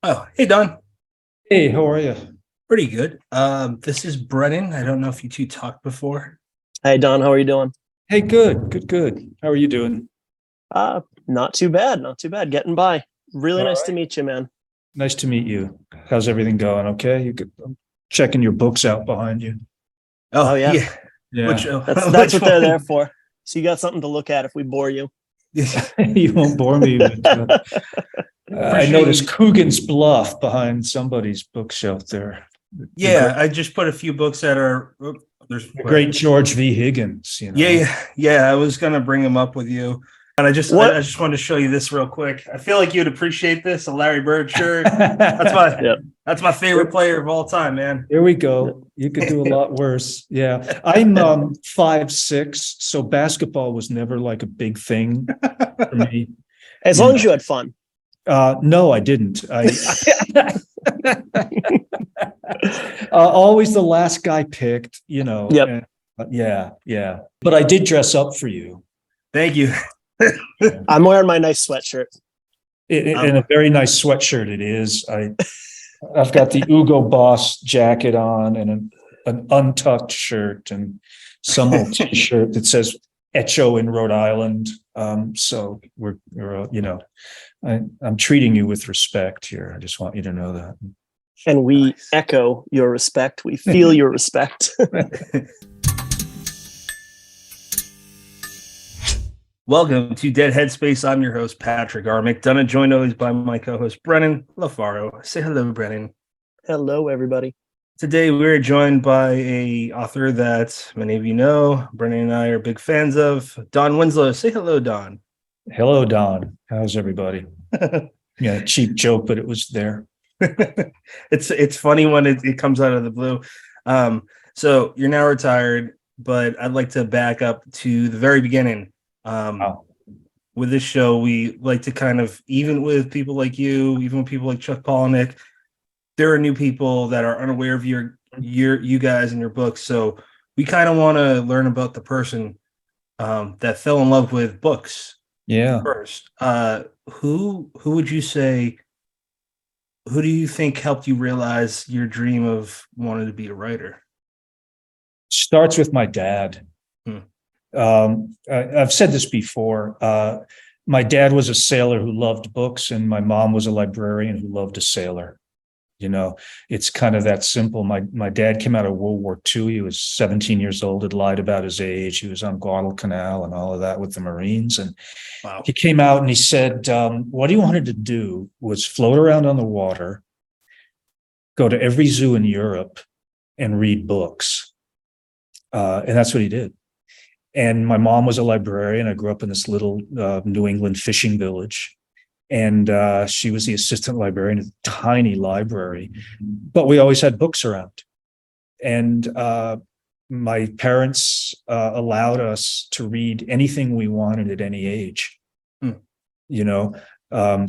Oh, hey Don. Hey, how are you? Pretty good. This is Brennan. I don't know if you two talked before. Hey Don, how are you doing? Hey, good. How are you doing? Not too bad, not too bad. Getting by. Really All nice to right. meet you, man. Nice to meet you. How's everything going? Okay. I'm checking your books out behind you. Oh Oh, yeah, yeah. Which Yeah. that's which what they're there one? for. So you got something to look at if we bore you. You won't bore me, but I Appreciate noticed you. Coogan's Bluff behind somebody's bookshelf there. The Yeah, great, I just put a few books that are. There's the what? great George V. Higgins, you Yeah, know. yeah. I was gonna bring them up with you, and I What? just wanted to show you this real quick. I feel like you'd appreciate this. A Larry Bird shirt. That's my Yep. that's my favorite player of all time, man. Here we go. You could do a lot worse. Yeah. I'm 5'6", so basketball was never like a big thing for me. As You long as know. you had fun. No, I didn't. I always the last guy picked, you know. Yep. And, yeah. But I did dress up for you. Thank you. Yeah. I'm wearing my nice sweatshirt. And a very nice sweatshirt it is. I've got the Hugo Boss jacket on and an untucked shirt and some old T-shirt that says Echo in Rhode Island. So I'm treating you with respect here. I just want you to know that. And we Nice. echo your respect. We feel your respect. Welcome to Dead Headspace. I'm your host, Patrick R. McDonough, joined always by my co-host, Brennan LaFaro. Say hello, Brennan. Hello, everybody. Today, we're joined by a author that many of you know, Brennan and I are big fans of, Don Winslow. Say hello, Don. Hello, Don. How's everybody? Yeah, cheap joke, but it was there. It's funny when it comes out of the blue. So you're now retired, but I'd like to back up to the very beginning. Wow. With this show, we like to kind of, even with people like you, even with people like Chuck Palahniuk, there are new people that are unaware of you guys and your books. So we kind of want to learn about the person that fell in love with books Yeah. first. Who would you say? Who do you think helped you realize your dream of wanting to be a writer? Starts with my dad. Hmm. I've said this before. My dad was a sailor who loved books, and my mom was a librarian who loved a sailor. You know, it's kind of that simple. My dad came out of World War II. He was 17 years old, had lied about his age. He was on Guadalcanal and all of that with the Marines. And Wow. he came out and he said, what he wanted to do was float around on the water, go to every zoo in Europe and read books. And that's what he did. And my mom was a librarian. I grew up in this little New England fishing village. And she was the assistant librarian at a tiny library. But we always had books around. And my parents allowed us to read anything we wanted at any age. Hmm. You know,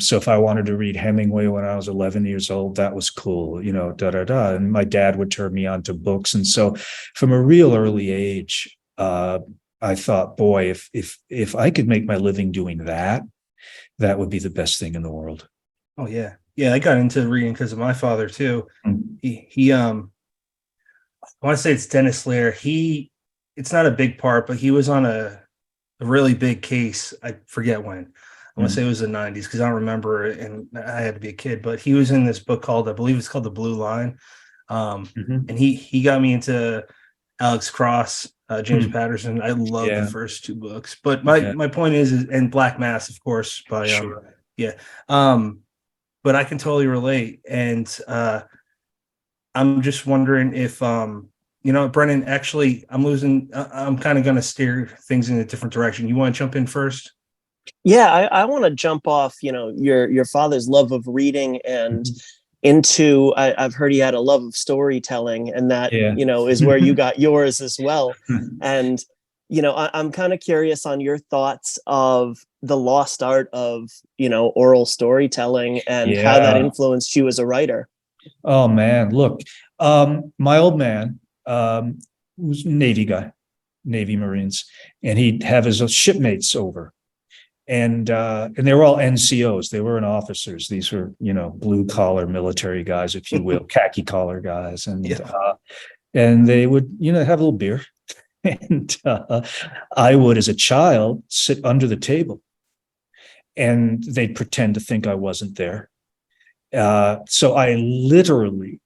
so if I wanted to read Hemingway when I was 11 years old, that was cool, you know, And my dad would turn me on to books. And so from a real early age, I thought, boy, if I could make my living doing that, that would be the best thing in the world. Oh yeah. Yeah, I got into reading because of my father too. Mm. He I want to say it's Dennis Lear. It's not a big part, but he was on a really big case. I forget when. I want to say it was the 90s because I don't remember it, and I had to be a kid. But he was in this book called, I believe it's called The Blue Line. And he got me into Alex Cross, James Patterson. I love the first two books. But my point is, and Black Mass, of course, by Sure. yeah. But I can totally relate. And I'm just wondering if Brennan, actually I'm kind of gonna steer things in a different direction. You want to jump in first? Yeah, I want to jump off, your father's love of reading and into, I've heard he had a love of storytelling, and that, Yeah. is where you got yours as well. And, I'm kind of curious on your thoughts of the lost art of, oral storytelling and how that Yeah. influenced you as a writer. Oh man, look, my old man was a Navy guy, Navy Marines, and he'd have his shipmates over. And they were all NCOs. They weren't officers. These were, blue collar military guys, if you will, khaki collar guys. And they would, have a little beer. And I would, as a child, sit under the table, and they'd pretend to think I wasn't there. So I literally,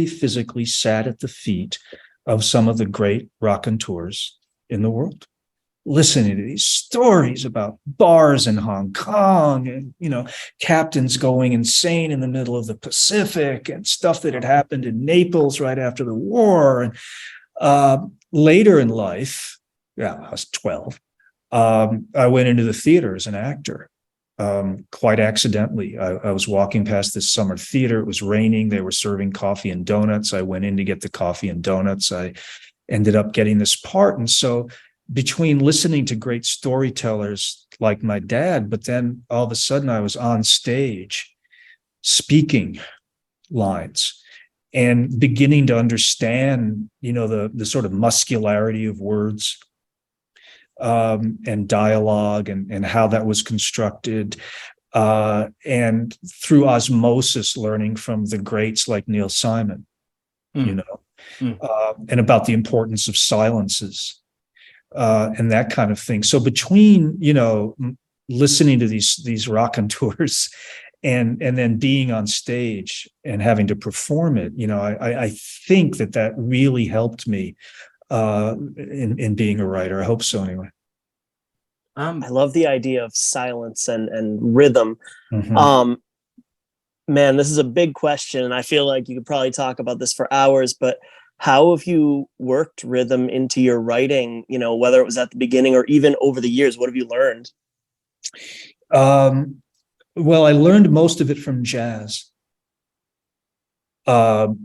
physically sat at the feet of some of the great raconteurs in the world, listening to these stories about bars in Hong Kong and, captains going insane in the middle of the Pacific and stuff that had happened in Naples right after the war. And later in life, I was 12, I went into the theater as an actor, quite accidentally. I was walking past this summer theater. It was raining. They were serving coffee and donuts. I went in to get the coffee and donuts. I ended up getting this part. And so between listening to great storytellers like my dad, but then all of a sudden I was on stage speaking lines and beginning to understand, the sort of muscularity of words, and dialogue and how that was constructed. And through osmosis, learning from the greats like Neil Simon, and about the importance of silences, and that kind of thing. So between, listening to these raconteurs and then being on stage and having to perform it, I think that really helped me in being a writer. I hope so anyway. I love the idea of silence and rhythm. Mm-hmm. Man, this is a big question, and I feel like you could probably talk about this for hours, but how have you worked rhythm into your writing, whether it was at the beginning or even over the years? What have you learned? Well, I learned most of it from jazz. You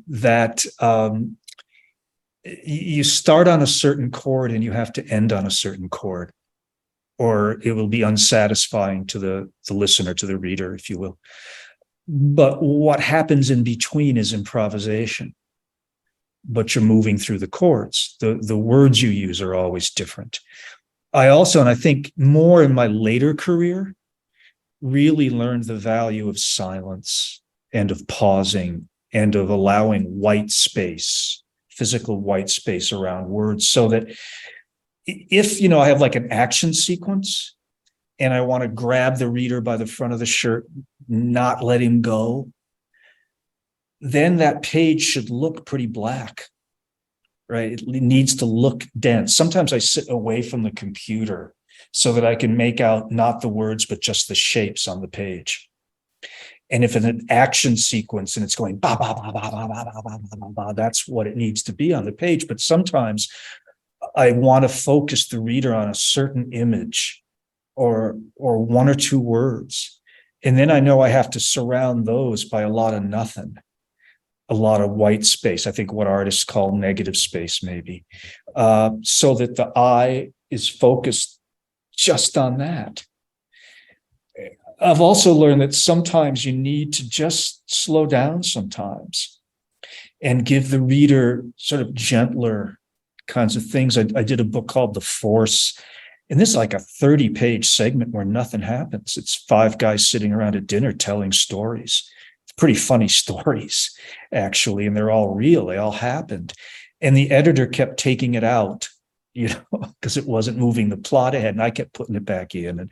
start on a certain chord and you have to end on a certain chord, or it will be unsatisfying to the listener, to the reader, if you will. But what happens in between is improvisation. But you're moving through the chords. The words you use are always different. I also, and I think more in my later career, really learned the value of silence and of pausing and of allowing white space, physical white space around words, so that if, I have like an action sequence and I want to grab the reader by the front of the shirt, not let him go, then that page should look pretty black, right? It needs to look dense. Sometimes I sit away from the computer so that I can make out not the words, but just the shapes on the page. And if it's an action sequence and it's going ba ba ba ba ba ba ba ba ba ba, that's what it needs to be on the page. But sometimes I want to focus the reader on a certain image or one or two words. And then I know I have to surround those by a lot of nothing, a lot of white space. I think what artists call negative space, maybe, so that the eye is focused just on that. I've also learned that sometimes you need to just slow down sometimes and give the reader sort of gentler kinds of things. I did a book called The Force, and this is like a 30-page segment where nothing happens. It's 5 guys sitting around at dinner telling stories. It's pretty funny stories, actually, and they're all real. They all happened. And the editor kept taking it out, because it wasn't moving the plot ahead, and I kept putting it back in. And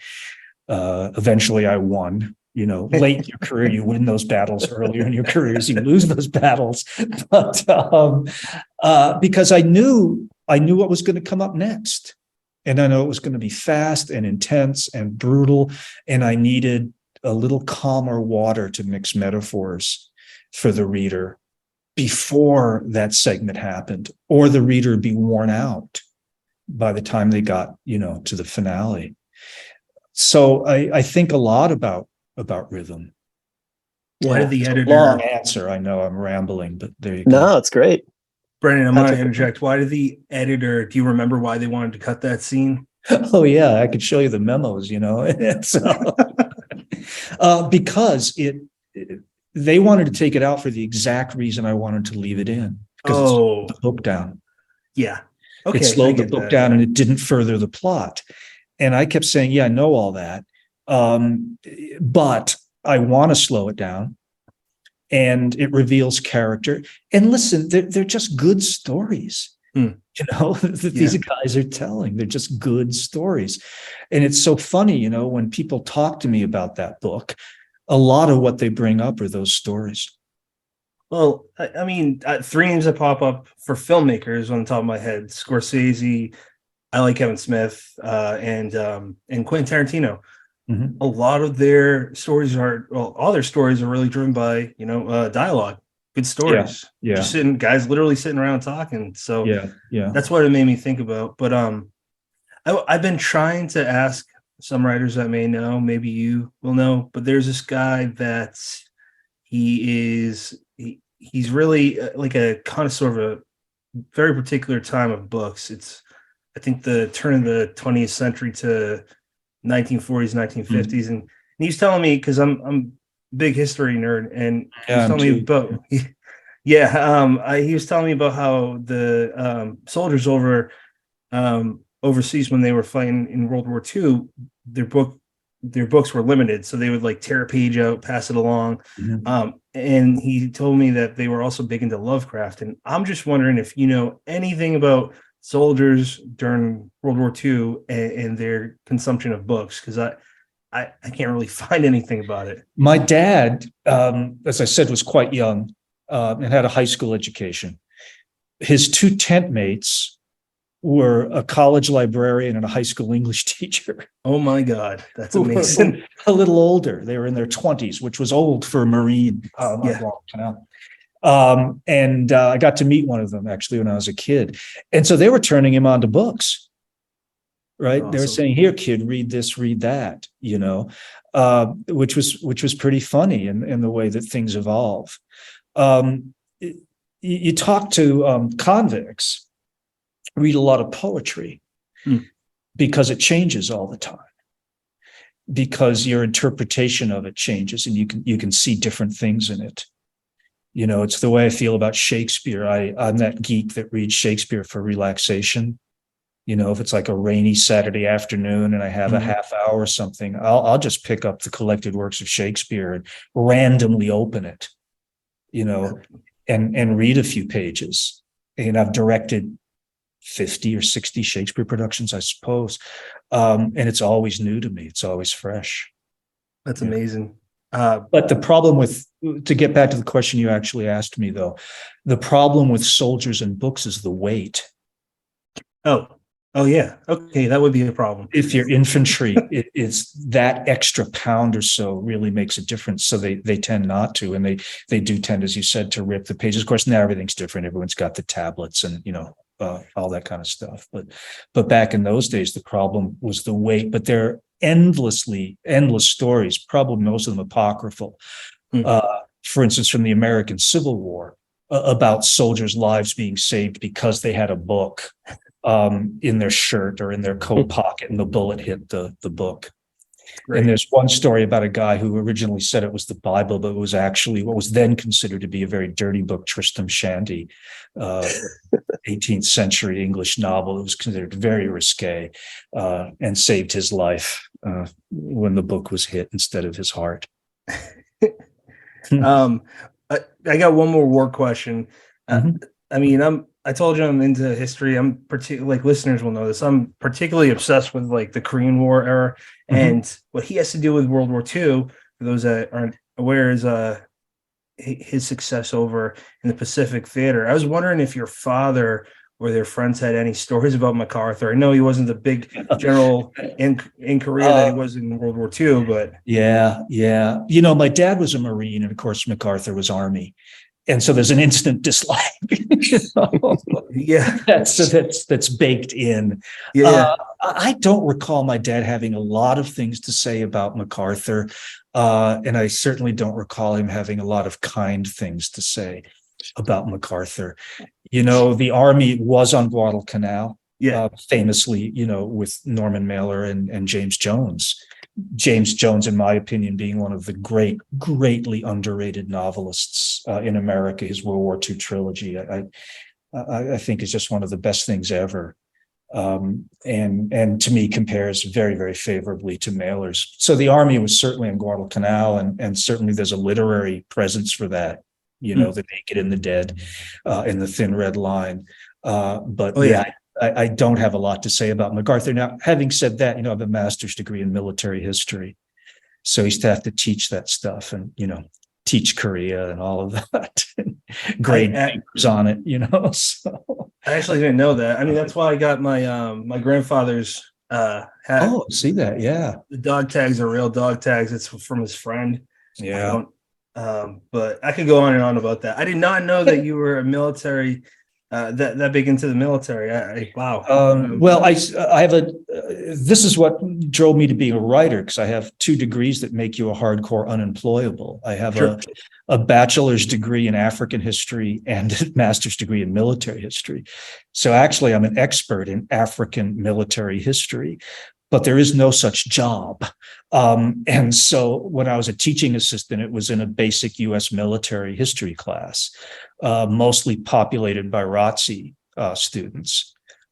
eventually I won. Late in your career, you win those battles. Earlier in your careers, you lose those battles. But because I knew what was going to come up next. And I know it was going to be fast and intense and brutal. And I needed a little calmer water to mix metaphors for the reader before that segment happened, or the reader would be worn out by the time they got, to the finale. So I think a lot about rhythm. Why did the It's editor? a long answer. I know I'm rambling, but there you go. No, it's great. Brendan, I'm going to interject. Why did the editor? Do you remember why they wanted to cut that scene? Oh yeah, I could show you the memos. So, because they wanted to take it out for the exact reason I wanted to leave it in, because it slowed the book down. Yeah. Okay. It slowed the book down, and it didn't further the plot. And I kept saying, yeah, I know all that. But I want to slow it down. And it reveals character. And listen, they're just good stories, that these guys are telling. They're just good stories. And it's so funny, when people talk to me about that book, a lot of what they bring up are those stories. Well, I mean, three names that pop up for filmmakers on the top of my head: Scorsese, I like Kevin Smith, and Quentin Tarantino. Mm-hmm. A lot of their stories all their stories are really driven by, dialogue, good stories. Yeah. Just guys literally sitting around talking. So yeah. that's what it made me think about. But I've been trying to ask some writers that may know, maybe you will know, but there's this guy that he's really like a connoisseur of a very particular time of books. It's, I think, the turn of the 20th century to 1940s, 1950s. And he was telling me, because I'm a big history nerd, and he was telling me about he was telling me about how the soldiers overseas, when they were fighting in World War II, their books were limited, so they would like tear a page out, pass it along. And he told me that they were also big into Lovecraft, and I'm just wondering if you know anything about soldiers during World War II and their consumption of books, because I can't really find anything about it. My dad, as I said, was quite young and had a high school education. His two tent mates were a college librarian and a high school English teacher. Oh my God, that's amazing. A little older. They were in their 20s, which was old for a Marine on Guadalcanal. And I got to meet one of them actually when I was a kid. And so they were turning him on to books, right? Awesome. They were saying, here, kid, read this, read that, which was pretty funny in the way that things evolve. You talk to convicts, read a lot of poetry because it changes all the time, because your interpretation of it changes and you can see different things in it. It's the way I feel about Shakespeare. I'm that geek that reads Shakespeare for relaxation. If it's like a rainy Saturday afternoon and I have a half hour or something, I'll just pick up the collected works of Shakespeare and randomly open it, and read a few pages. And I've directed 50 or 60 Shakespeare productions, I suppose. And it's always new to me. It's always fresh. That's amazing. But the problem to get back to the question you actually asked me, though, the problem with soldiers and books is the weight. Oh yeah. Okay, that would be a problem. If you're infantry, it's that extra pound or so really makes a difference. So they tend not to, and they do tend, as you said, to rip the pages. Of course, now everything's different. Everyone's got the tablets and all that kind of stuff. But back in those days, the problem was the weight. But they're endless stories, probably most of them apocryphal. For instance, from the American Civil War, about soldiers' lives being saved because they had a book in their shirt or in their coat pocket, and the bullet hit the book. Great. And there's one story about a guy who originally said it was the Bible, but it was actually what was then considered to be a very dirty book, Tristram Shandy, 18th century English novel. It was considered very risque and saved his life when the book was hit instead of his heart. I got one more war question. I mean, I told you I'm into history. I'm particularly, like listeners will know this, I'm particularly obsessed with like the Korean War era and what he has to do with World War II. For those that aren't aware, is his success over in the Pacific Theater. I was wondering if your father or their friends had any stories about MacArthur. I know he wasn't the big general in Korea that he was in World War II, but yeah. My dad was a Marine, and of course MacArthur was Army. And so there's an instant dislike. Yeah, that's baked in. Yeah, I don't recall my dad having a lot of things to say about MacArthur, and I certainly don't recall him having a lot of kind things to say about MacArthur. The Army was on Guadalcanal, famously, with Norman Mailer and James Jones. James Jones, in my opinion, being one of the greatly underrated novelists in America. His World War II trilogy, I think, is just one of the best things ever. And to me compares very, very favorably to Mailer's. So the Army was certainly in Guadalcanal, and certainly there's a literary presence for that, the Naked and the Dead, in the Thin Red Line. But I don't have a lot to say about MacArthur. Now, having said that, I have a master's degree in military history. So I used to have to teach that stuff and, teach Korea and all of that, grade papers on it, So I actually didn't know that. I mean, that's why I got my my grandfather's hat. Oh, see that? Yeah. The dog tags are real dog tags. It's from his friend. Yeah. But I could go on and on about that. I did not know that you were a military, that big into the military. Wow. Well, I have this is what drove me to being a writer, because I have 2 degrees that make you a hardcore unemployable. I have a bachelor's degree in African history and a master's degree in military history. So actually, I'm an expert in African military history, but there is no such job. And so when I was a teaching assistant, it was in a basic U.S. military history class, mostly populated by ROTC students.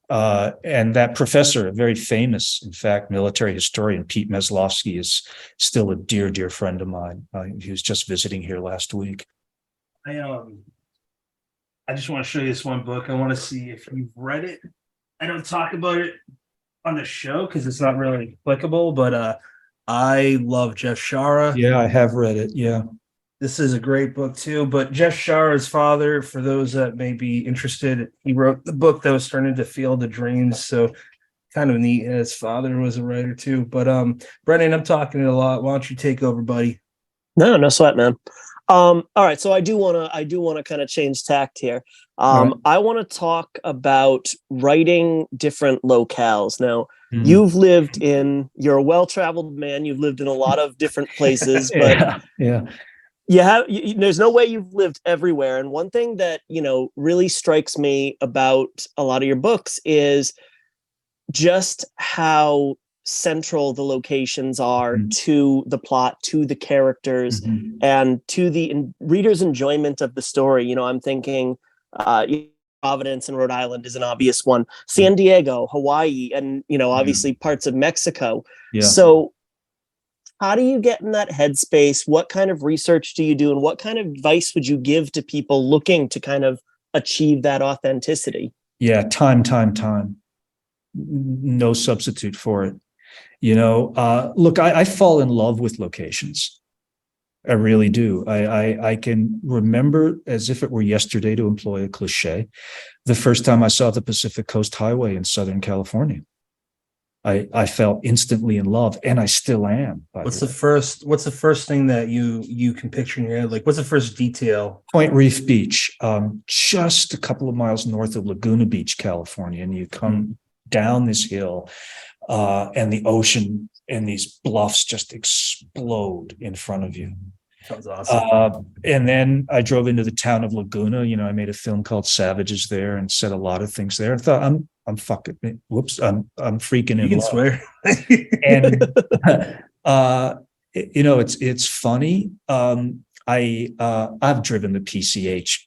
And that professor, a very famous, in fact, military historian, Pete Meslovsky, is still a dear, dear friend of mine. He was just visiting here last week. I just want to show you this one book. I want to see if you've read it. I don't talk about it on the show because it's not really applicable, but I love Jeff Shara. Yeah, I have read it. Yeah. This is a great book too, but Jeff Shara's father, for those that may be interested, he wrote the book that was turned into Field of Dreams. So kind of neat. And his father was a writer too. But Brennan, I'm talking a lot. Why don't you take over, buddy? No sweat, man. All right. So I do want to kind of change tact here. Right. I want to talk about writing different locales. Now, you're a well-traveled man. You've lived in a lot of different places, but there's no way you've lived everywhere. And one thing that, really strikes me about a lot of your books is just how central the locations are to the plot, to the characters, and to the reader's enjoyment of the story. I'm thinking Providence and Rhode Island is an obvious one. San Diego, Hawaii, and obviously parts of Mexico. Yeah. So how do you get in that headspace? What kind of research do you do, and what kind of advice would you give to people looking to kind of achieve that authenticity? Yeah, time. No substitute for it. Look, I fall in love with locations. I really do. I can remember as if it were yesterday, to employ a cliche, the first time I saw the Pacific Coast Highway in Southern California. I fell instantly in love, and I still am. What's the first thing that you can picture in your head? Like, what's the first detail? Point Reef Beach, just a couple of miles north of Laguna Beach, California, and you come down this hill, and the ocean and these bluffs just explode in front of you. Sounds awesome. And then I drove into the town of Laguna. I made a film called Savages there and said a lot of things there. I thought, I'm fucking, whoops, I'm freaking in love. Swear. And it's funny. I've driven the PCH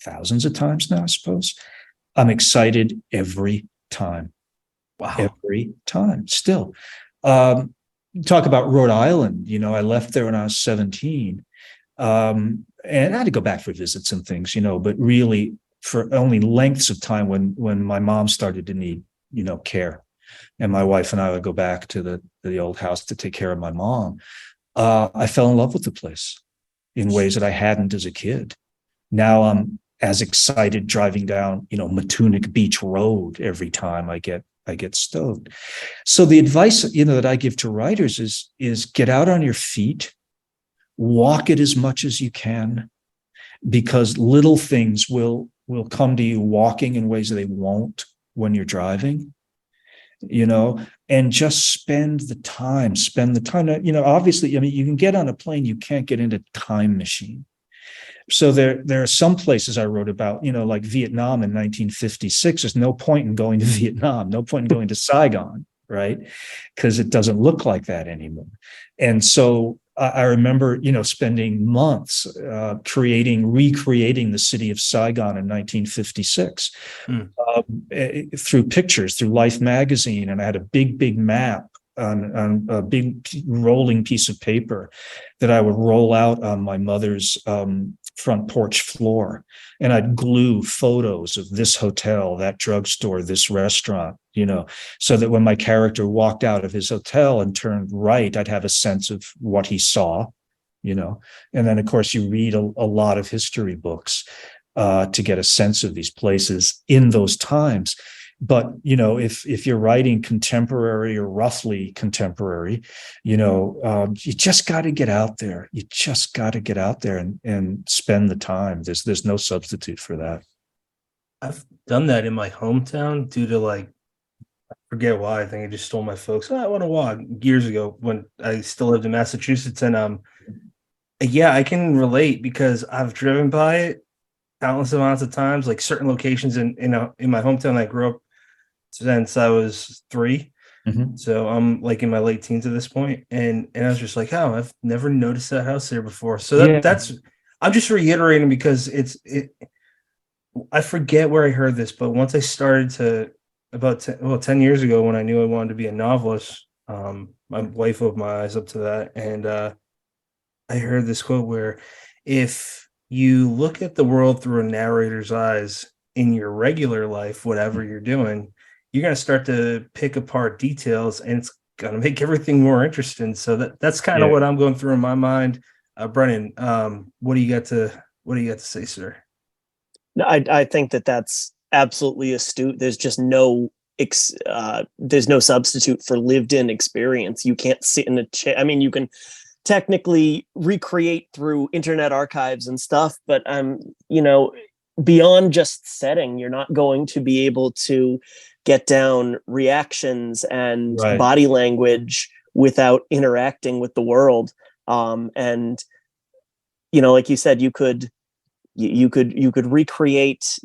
thousands of times now, I suppose. I'm excited every time. Wow. Every time still. Talk about Rhode Island. I left there when I was 17. And I had to go back for visits and things, but really for only lengths of time when my mom started to need, care. And my wife and I would go back to the old house to take care of my mom. I fell in love with the place in ways that I hadn't as a kid. Now I'm as excited driving down, Matunic Beach Road every time I get stoked. So the advice, that I give to writers is get out on your feet, walk it as much as you can, because little things will come to you walking in ways they won't when you're driving, and just spend the time. Obviously, you can get on a plane, you can't get into a time machine. So there are some places I wrote about, like Vietnam in 1956. There's no point in going to Vietnam, no point in going to Saigon, right? Because it doesn't look like that anymore. And so I remember, spending months recreating the city of Saigon in 1956 through pictures, through Life magazine. And I had a big map on a big rolling piece of paper that I would roll out on my mother's front porch floor. And I'd glue photos of this hotel, that drugstore, this restaurant, so that when my character walked out of his hotel and turned right, I'd have a sense of what he saw, and then of course you read a lot of history books to get a sense of these places in those times. But, if you're writing contemporary or roughly contemporary, you just got to get out there. You just got to get out there and spend the time. There's no substitute for that. I've done that in my hometown due to I forget why. I think I just stole my folks. I want to walk years ago when I still lived in Massachusetts. And yeah, I can relate because I've driven by it countless amounts of times, like certain locations in my hometown I grew up since I was 3. Mm-hmm. So I'm in my late teens at this point. And I was just like, oh, I've never noticed that house there before. So that's, I'm just reiterating because I forget where I heard this, but once I started to about 10 years ago, when I knew I wanted to be a novelist, my wife opened my eyes up to that. And I heard this quote where if you look at the world through a narrator's eyes in your regular life, whatever you're doing, you're going to start to pick apart details and it's going to make everything more interesting. So that's kind of what I'm going through in my mind. Brennan, what do you got to say, sir? No, I think that's absolutely astute. There's just there's no substitute for lived in experience. You can't sit in a chair. I mean, you can technically recreate through internet archives and stuff, but beyond just setting, you're not going to be able to get down reactions and body language without interacting with the world. And like you said, you could recreate,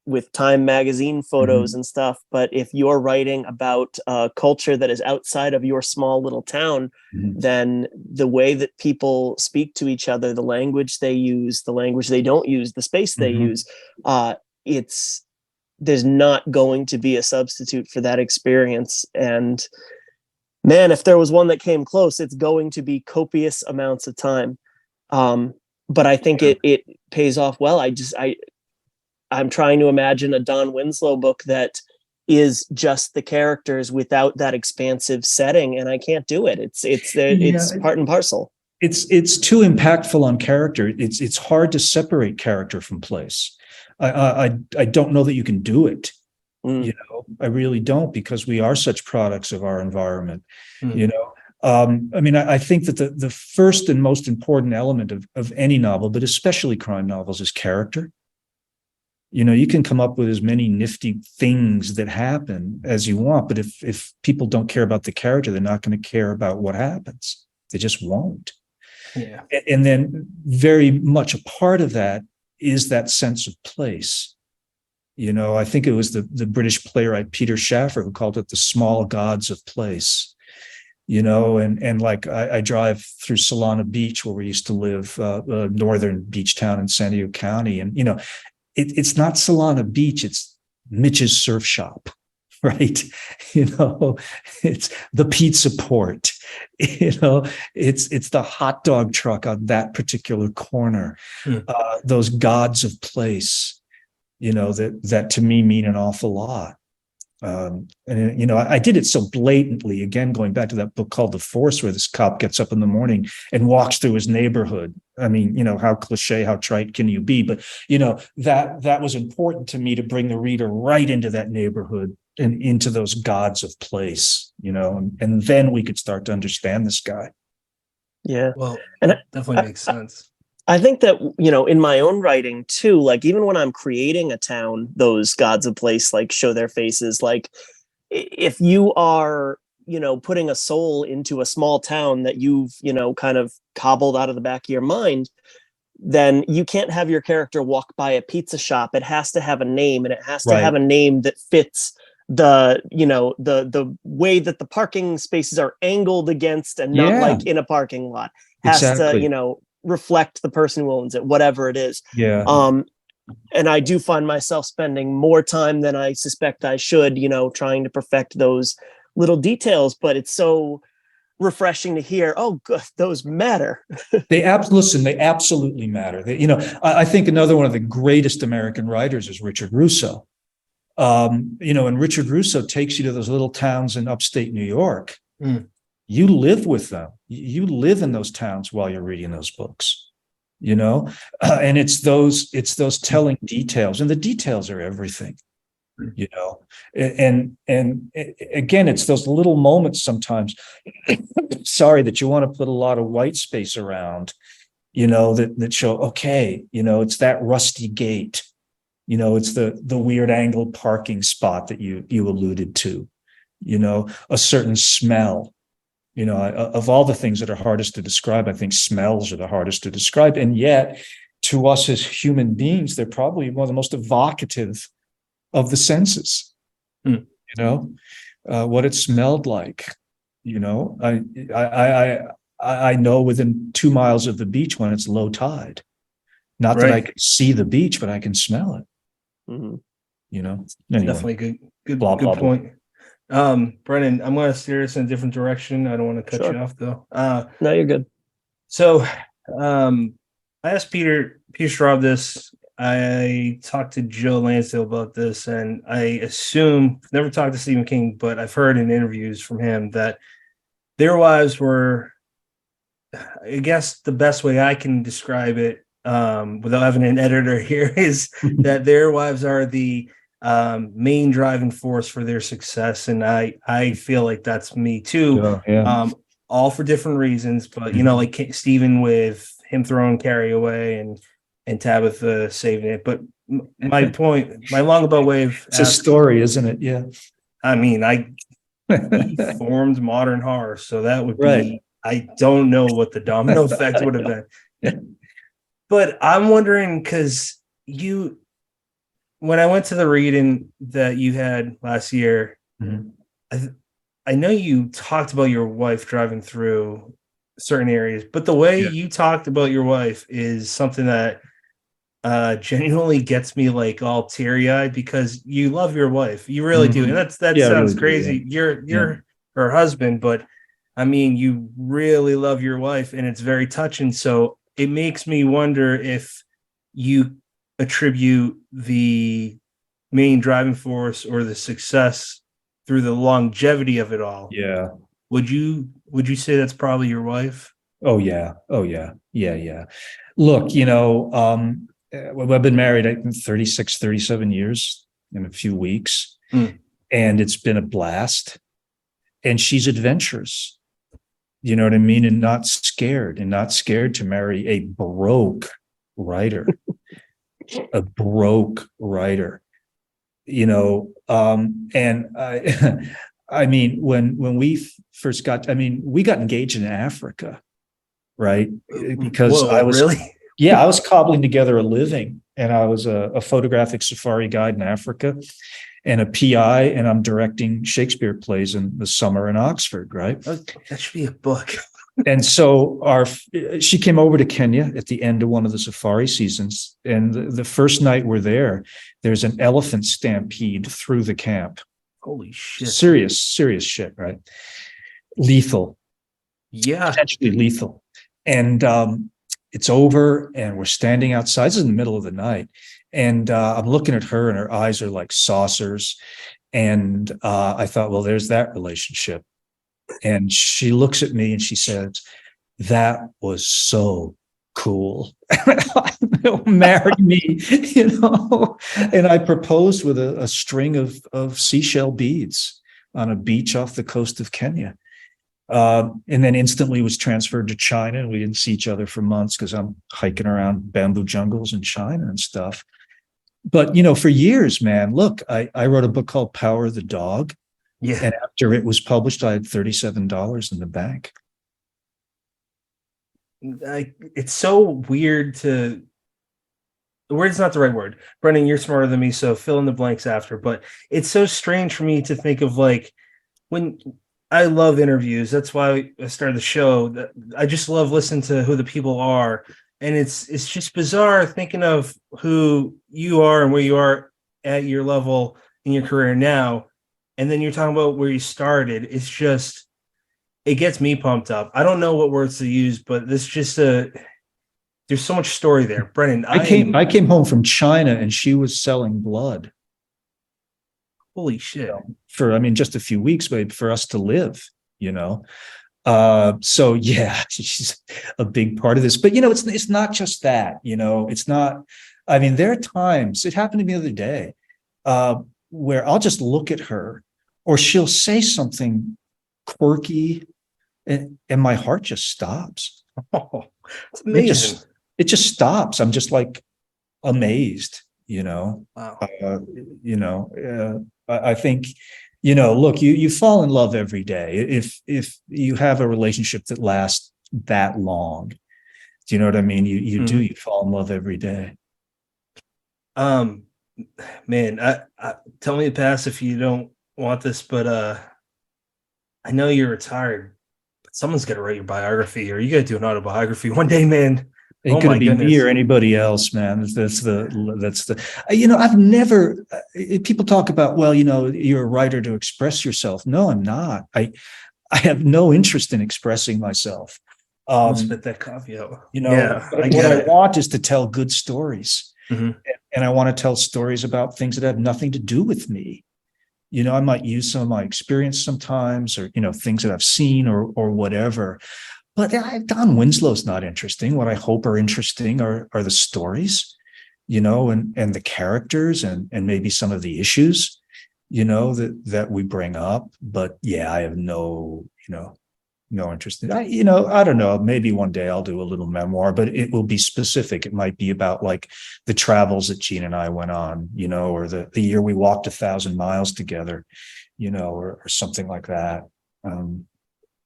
with Time magazine photos and stuff. But if you're writing about a culture that is outside of your small little town, then the way that people speak to each other, the language they use, the language they don't use, the space they use, there's not going to be a substitute for that experience. And man, if there was one that came close, it's going to be copious amounts of time. But I think it pays off well. I'm trying to imagine a Don Winslow book that is just the characters without that expansive setting, and I can't do it. It's part and parcel. It's too impactful on character. It's hard to separate character from place. I don't know that you can do it. I really don't, because we are such products of our environment. I think that the first and most important element of any novel, but especially crime novels, is character. You can come up with as many nifty things that happen as you want, but if people don't care about the character, they're not going to care about what happens. They just won't. Yeah. And then very much a part of that is that sense of place. I think it was the British playwright Peter Shaffer who called it the small gods of place. And I drive through Solana Beach, where we used to live, northern beach town in San Diego County. And, it's not Solana Beach, it's Mitch's surf shop, right? It's the pizza port, it's the hot dog truck on that particular corner. Those gods of place, that to me mean an awful lot. I did it so blatantly, again, going back to that book called The Force, where this cop gets up in the morning and walks through his neighborhood. I mean, how cliche, how trite can you be? But, that was important to me, to bring the reader right into that neighborhood and into those gods of place, and then we could start to understand this guy. Yeah. Well, and that definitely makes sense. I think that, in my own writing too, even when I'm creating a town, those gods of place, show their faces. If you are, putting a soul into a small town that you've, kind of cobbled out of the back of your mind, then you can't have your character walk by a pizza shop. It has to have a name, and it has to have a name that fits the way that the parking spaces are angled against and not Yeah, like in a parking lot has to, exactly. reflect the person who owns it, whatever it is. Yeah. And I do find myself spending more time than I suspect I should, trying to perfect those little details, but it's so refreshing to hear, oh, good, those matter. Listen, they absolutely matter. I think another one of the greatest American writers is Richard Russo. And Richard Russo takes you to those little towns in upstate New York. Mm. You live with them. You live in those towns while you're reading those books, and it's those telling details, and the details are everything, and again, it's those little moments sometimes, sorry, that you want to put a lot of white space around, that show, okay, it's that rusty gate. It's the weird angled parking spot that you alluded to, a certain smell, of all the things that are hardest to describe, I think smells are the hardest to describe. And yet to us as human beings, they're probably one of the most evocative of the senses, Mm. What it smelled like, I know within 2 miles of the beach when it's low tide, not that I can see the beach, but I can smell it. Mm-hmm. Anyway, Definitely good blah, blah, point. Brennan, I'm going to steer us in a different direction. I don't want to cut you off though. No, you're good. So, I asked Peter Straub this. I talked to Joe Lansdale about this, and I assume, never talked to Stephen King, but I've heard in interviews from him that their wives were, I guess the best way I can describe it, without having an editor here, is that their wives are the main driving force for their success. And I feel like that's me too. yeah. All for different reasons, but like Stephen with him throwing Carrie away and Tabitha saving it. But my point, my long way of it's a story, isn't it? Yeah. I mean, he formed modern horror, so that would be right. I don't know what the domino effect would have been. But I'm wondering, because when I went to the reading that you had last year, mm-hmm. I know you talked about your wife driving through certain areas, but the way you talked about your wife is something that genuinely gets me like all teary-eyed, because you love your wife. You really do. And that sounds really crazy. You're her husband, but I mean, you really love your wife, and it's very touching. So it makes me wonder if you attribute the main driving force or the success through the longevity of it all. Yeah. Would you say that's probably your wife? Oh yeah. Yeah. Look, I've been married, I think 36, 37 years in a few weeks. Mm. And it's been a blast. And she's adventurous. You know what I mean? And not scared to marry a broke writer. A broke writer. And I mean, when we first we got engaged in Africa, right? Because I was really? Yeah, I was cobbling together a living, and I was a photographic safari guide in Africa and a PI, and I'm directing Shakespeare plays in the summer in Oxford, right? That should be a book. And so she came over to Kenya at the end of one of the safari seasons. And the first night we're there's an elephant stampede through the camp. Holy shit. Serious shit, right? Lethal. Yeah. Potentially lethal. And it's over, and we're standing outside. This is in the middle of the night. And I'm looking at her, and her eyes are like saucers. And I thought, well, there's that relationship. And she looks at me and she says, that was so cool. Marry me, And I proposed with a string of seashell beads on a beach off the coast of Kenya. And then instantly was transferred to China, and we didn't see each other for months because I'm hiking around bamboo jungles in China and stuff. But, for years, man, look, I wrote a book called Power of the Dog. Yeah. And after it was published, I had $37 in the bank. It's so weird to word's not the right word. Brendan, you're smarter than me, so fill in the blanks after. But it's so strange for me to think of like when I love interviews. That's why I started the show. I just love listening to who the people are, and it's just bizarre thinking of who you are and where you are at your level in your career now, and then you're talking about where you started. It's just it gets me pumped up. I don't know what words to use, but this just there's so much story there, Brennan. I came home from China and she was selling blood. Holy shit. For, I mean, just a few weeks, but for us to live, you know? So yeah, she's a big part of this, but it's not just that, it's not, I mean, there are times, it happened to me the other day, where I'll just look at her or she'll say something quirky and my heart just stops. Oh, it's amazing. It just stops. I'm just like amazed, Wow. I think, look, you fall in love every day. If you have a relationship that lasts that long, do you know what I mean? You fall in love every day. Man, I tell me to pass if you don't want this, but I know you're retired, but someone's got to write your biography, or you got to do an autobiography one day, man. Ain't gonna be me or anybody else, man. That's the I've never people talk about, well, you're a writer to express yourself. No, I'm not. I have no interest in expressing myself. Spit that coffee out. What I want is to tell good stories. Mm-hmm. And I want to tell stories about things that have nothing to do with me. I might use some of my experience sometimes, or things that I've seen or whatever. But Don Winslow's not interesting. What I hope are interesting are the stories, and the characters and maybe some of the issues, that we bring up. But yeah, I have no interest in. I don't know. Maybe one day I'll do a little memoir, but it will be specific. It might be about like the travels that Gene and I went on, or the year we walked 1,000 miles together, or something like that.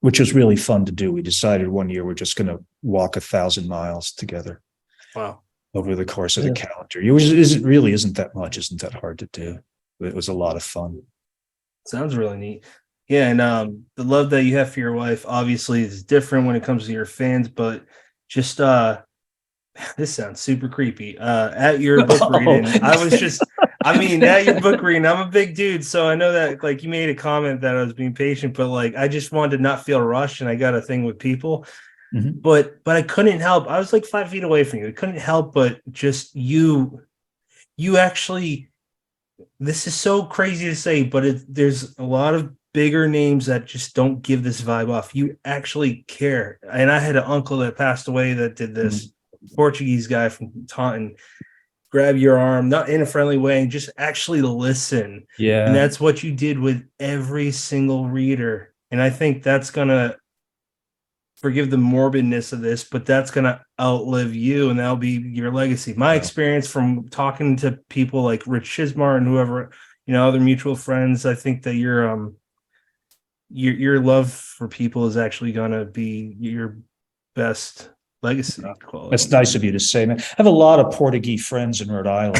Which was really fun to do. We decided one year we're just going to walk 1,000 miles together. Wow. Over the course of the calendar. It isn't that much, isn't that hard to do. It was a lot of fun. Sounds really neat. Yeah, and the love that you have for your wife obviously is different when it comes to your fans, but just this sounds super creepy. At your book reading, at your book reading, I'm a big dude, so I know that like you made a comment that I was being patient, but like I just wanted to not feel rushed, and I got a thing with people. Mm-hmm. But I couldn't help. I was like 5 feet away from you. I couldn't help but just you actually. This is so crazy to say, but there's a lot of bigger names that just don't give this vibe off. You actually care, and I had an uncle that passed away that did this. Mm-hmm. Portuguese guy from Taunton, grab your arm, not in a friendly way, and just actually listen. Yeah. And that's what you did with every single reader. And I think that's going to, forgive the morbidness of this, but that's going to outlive you, and that'll be your legacy. My experience from talking to people like Rich Chismar and whoever, other mutual friends, I think that your love for people is actually going to be your best legacy quality. That's nice of you to say, man. I have a lot of Portuguese friends in Rhode Island.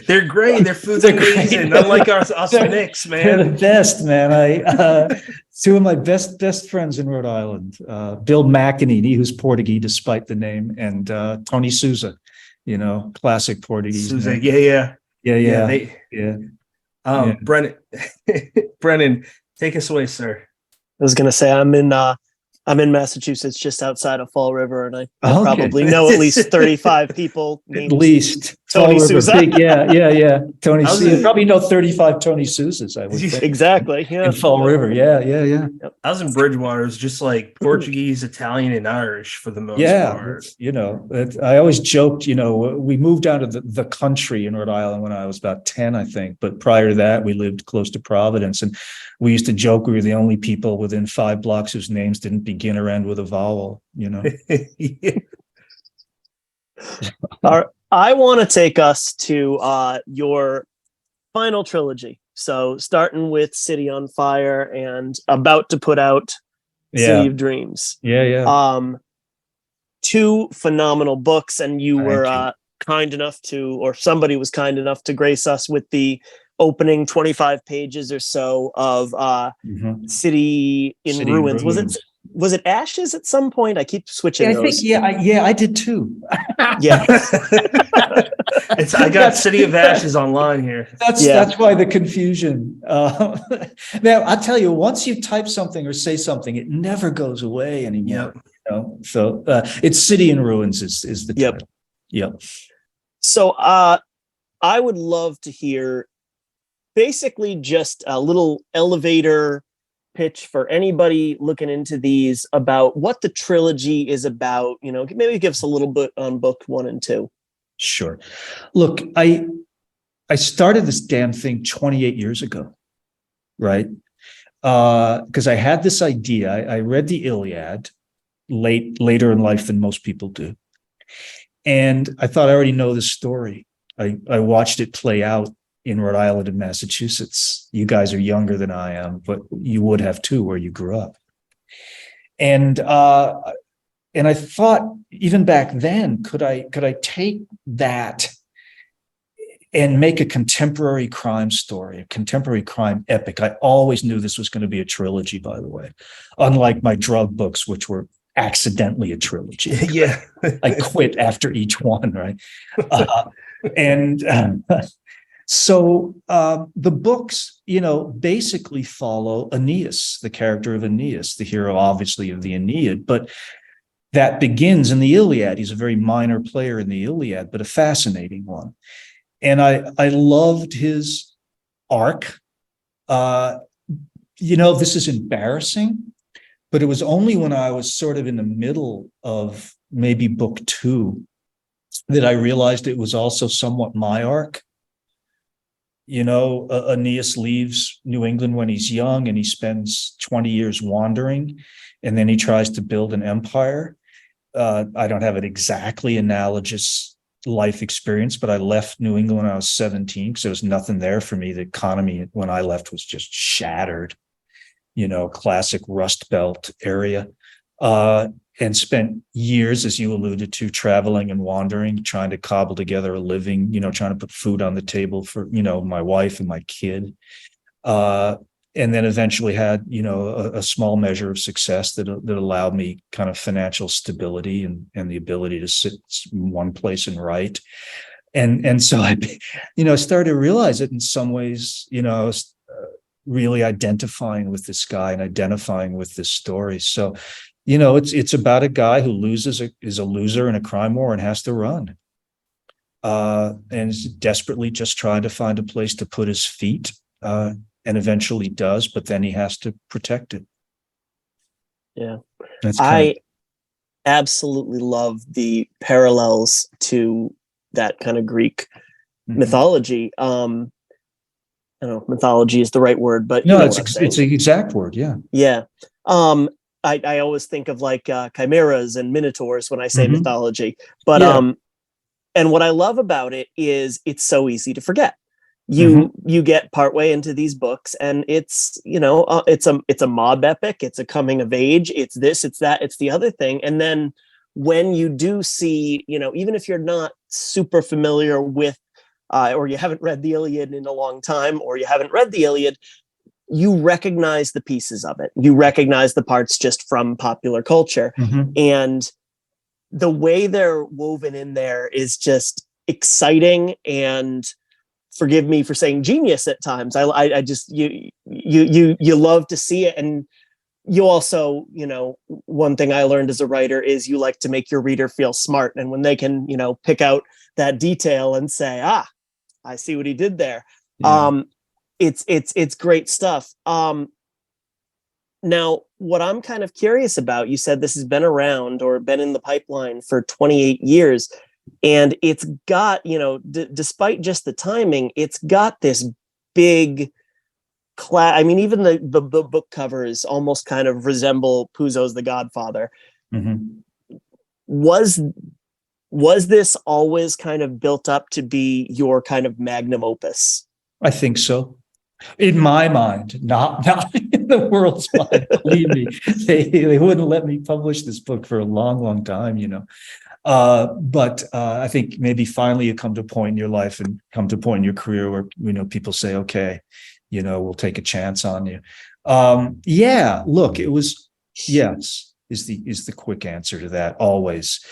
They're great. Their food's amazing. Unlike us Knicks, man. They're the best, man. Two of my best friends in Rhode Island, Bill McEnany, who's Portuguese despite the name, and Tony Souza, classic Portuguese. Souza, yeah. Brennan, take us away, sir. I was gonna say I'm in Massachusetts, just outside of Fall River, and I probably know at least 35 people. At least Tony Souza. Yeah. Tony Souza. Probably know 35 Tony Souzas, I would think. Exactly. Yeah. In Fall River. Yeah. Yep. I was in Bridgewater. It was just like Portuguese, Italian, and Irish for the most part. I always joked, we moved down to the country in Rhode Island when I was about 10, I think. But prior to that, we lived close to Providence. And we used to joke we were the only people within 5 blocks whose names didn't begin or end with a vowel, Yeah. I want to take us to your final trilogy. So starting with City on Fire and about to put out City of Dreams. Yeah. 2 phenomenal books, and you were kind enough to, or somebody was kind enough to grace us with the opening 25 pages or so of City in City in Ruins. Ruins. Was it Ashes at some point? I keep switching I those. think, I did too. Yeah. I got City of Ashes online here. That's why the confusion. Now, I'll tell you, once you type something or say something, it never goes away anymore. Yep. You know? So it's City in Ruins is the title. Yep. So I would love to hear basically just a little elevator pitch for anybody looking into these about what the trilogy is about. You know, maybe give us a little bit on book 1 and 2. Sure. Look, I started this damn thing 28 years ago, right? Because I had this idea. I read the Iliad later in life than most people do. And I thought I already know the story. I watched it play out in Rhode Island and Massachusetts. You guys are younger than I am, but you would have too, where you grew up. And I thought, even back then, could I take that and make a contemporary crime story, a contemporary crime epic? I always knew this was going to be a trilogy, by the way, unlike my drug books, which were accidentally a trilogy. Yeah. I quit after each one, right? So the books, basically follow Aeneas, the character of Aeneas, the hero, obviously, of the Aeneid, but that begins in the Iliad. He's a very minor player in the Iliad, but a fascinating one. And I loved his arc. This is embarrassing, but it was only when I was sort of in the middle of maybe book 2 that I realized it was also somewhat my arc. Aeneas leaves New England when he's young, and he spends 20 years wandering, and then he tries to build an empire. I don't have an exactly analogous life experience, but I left New England when I was 17 because there was nothing there for me. The economy when I left was just shattered, classic Rust Belt area, and spent years, as you alluded to, traveling and wandering, trying to cobble together a living, trying to put food on the table for, my wife and my kid. And then eventually had, a small measure of success that allowed me kind of financial stability and the ability to sit in one place and write. And so I, started to realize that in some ways, I was really identifying with this guy and identifying with this story. So, it's about a guy who is a loser in a crime war and has to run. And is desperately just trying to find a place to put his feet. And eventually does, but then he has to protect it. Yeah. I absolutely love the parallels to that kind of Greek mythology. I don't know if mythology is the right word, but no, it's the exact word. Yeah. Yeah. I always think of like chimeras and minotaurs when I say mythology, but and what I love about it is it's so easy to forget. You get partway into these books, and it's it's a mob epic, it's a coming of age, it's this, it's that, it's the other thing. And then when you do see, even if you're not super familiar with or you haven't read the Iliad in a long time, or you haven't read the Iliad, you recognize the pieces of it. You recognize the parts just from popular culture. And the way they're woven in there is just exciting, and forgive me for saying genius at times. I just, you love to see it. And you also, one thing I learned as a writer is you like to make your reader feel smart. And when they can, pick out that detail and say, I see what he did there. Yeah. It's great stuff. Now, what I'm kind of curious about, you said this has been around or been in the pipeline for 28 years. And it's got, despite just the timing, it's got this big I mean, even the book covers almost kind of resemble Puzo's The Godfather. Was this always kind of built up to be your kind of magnum opus? I think so. In my mind, not in the world's mind. Believe me, they wouldn't let me publish this book for a long, long time, But I think maybe finally you come to a point in your life and come to a point in your career where, people say, okay, we'll take a chance on you. Yeah, look, it was, yes, is the quick answer to that, always.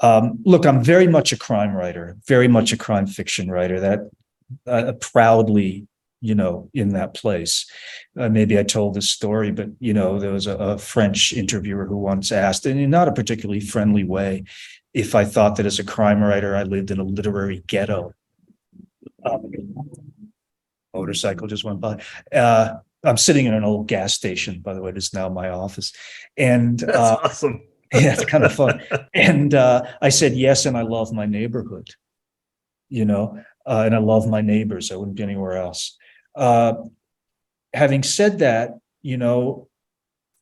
Look, I'm very much a crime writer, very much a crime fiction writer, that proudly, in that place. Maybe I told this story, but, there was a French interviewer who once asked, and in not a particularly friendly way, if I thought that as a crime writer, I lived in a literary ghetto. Motorcycle just went by. I'm sitting in an old gas station, by the way. This is now my office. And That's awesome. yeah, it's kind of fun. And I said, yes, and I love my neighborhood, and I love my neighbors. I wouldn't be anywhere else. Having said that,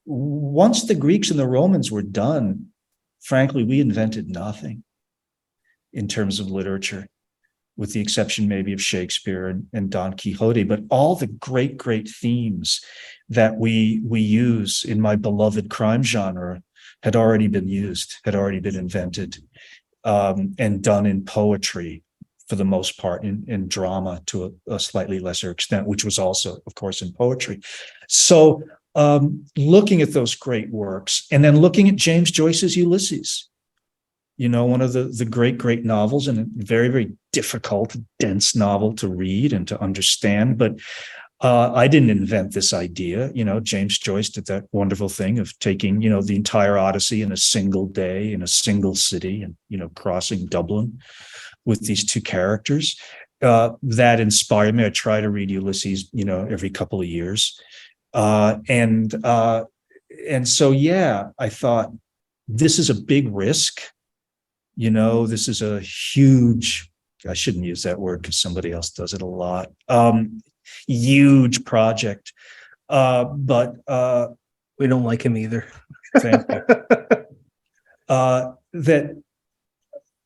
once the Greeks and the Romans were done, frankly, we invented nothing in terms of literature, with the exception maybe of Shakespeare and Don Quixote. But all the great, great themes that we use in my beloved crime genre had already been used, had already been invented, and done in poetry for the most part, in drama to a slightly lesser extent, which was also, of course, in poetry. So looking at those great works, and then looking at James Joyce's Ulysses, one of the great, great novels, and a very, very difficult, dense novel to read and to understand. But I didn't invent this idea. James Joyce did that wonderful thing of taking, the entire Odyssey in a single day, in a single city, and, crossing Dublin with these two characters. That inspired me. I try to read Ulysses, every couple of years. And so, yeah, I thought, this is a big risk. This is a huge, I shouldn't use that word because somebody else does it a lot. Huge project. But we don't like him either. Thank you. That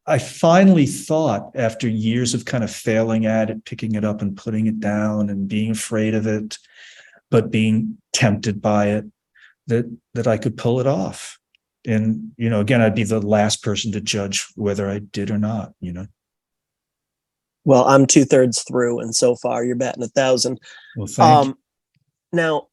I finally thought, after years of kind of failing at it, picking it up and putting it down and being afraid of it, but being tempted by it, that I could pull it off. And, again, I'd be the last person to judge whether I did or not, Well, I'm 2/3 through, and so far you're batting 1,000. Well, thank you. Now,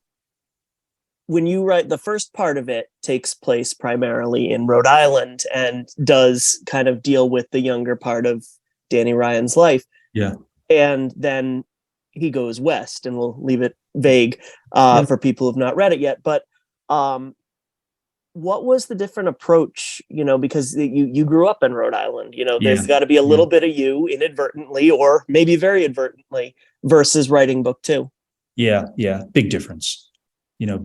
when you write, the first part of it takes place primarily in Rhode Island and does kind of deal with the younger part of Danny Ryan's life. Yeah. And then he goes west, and we'll leave it vague for people who've not read it yet. But what was the different approach, because you grew up in Rhode Island, there's got to be a little bit of you inadvertently, or maybe very advertently, versus writing book 2. Yeah. Big difference,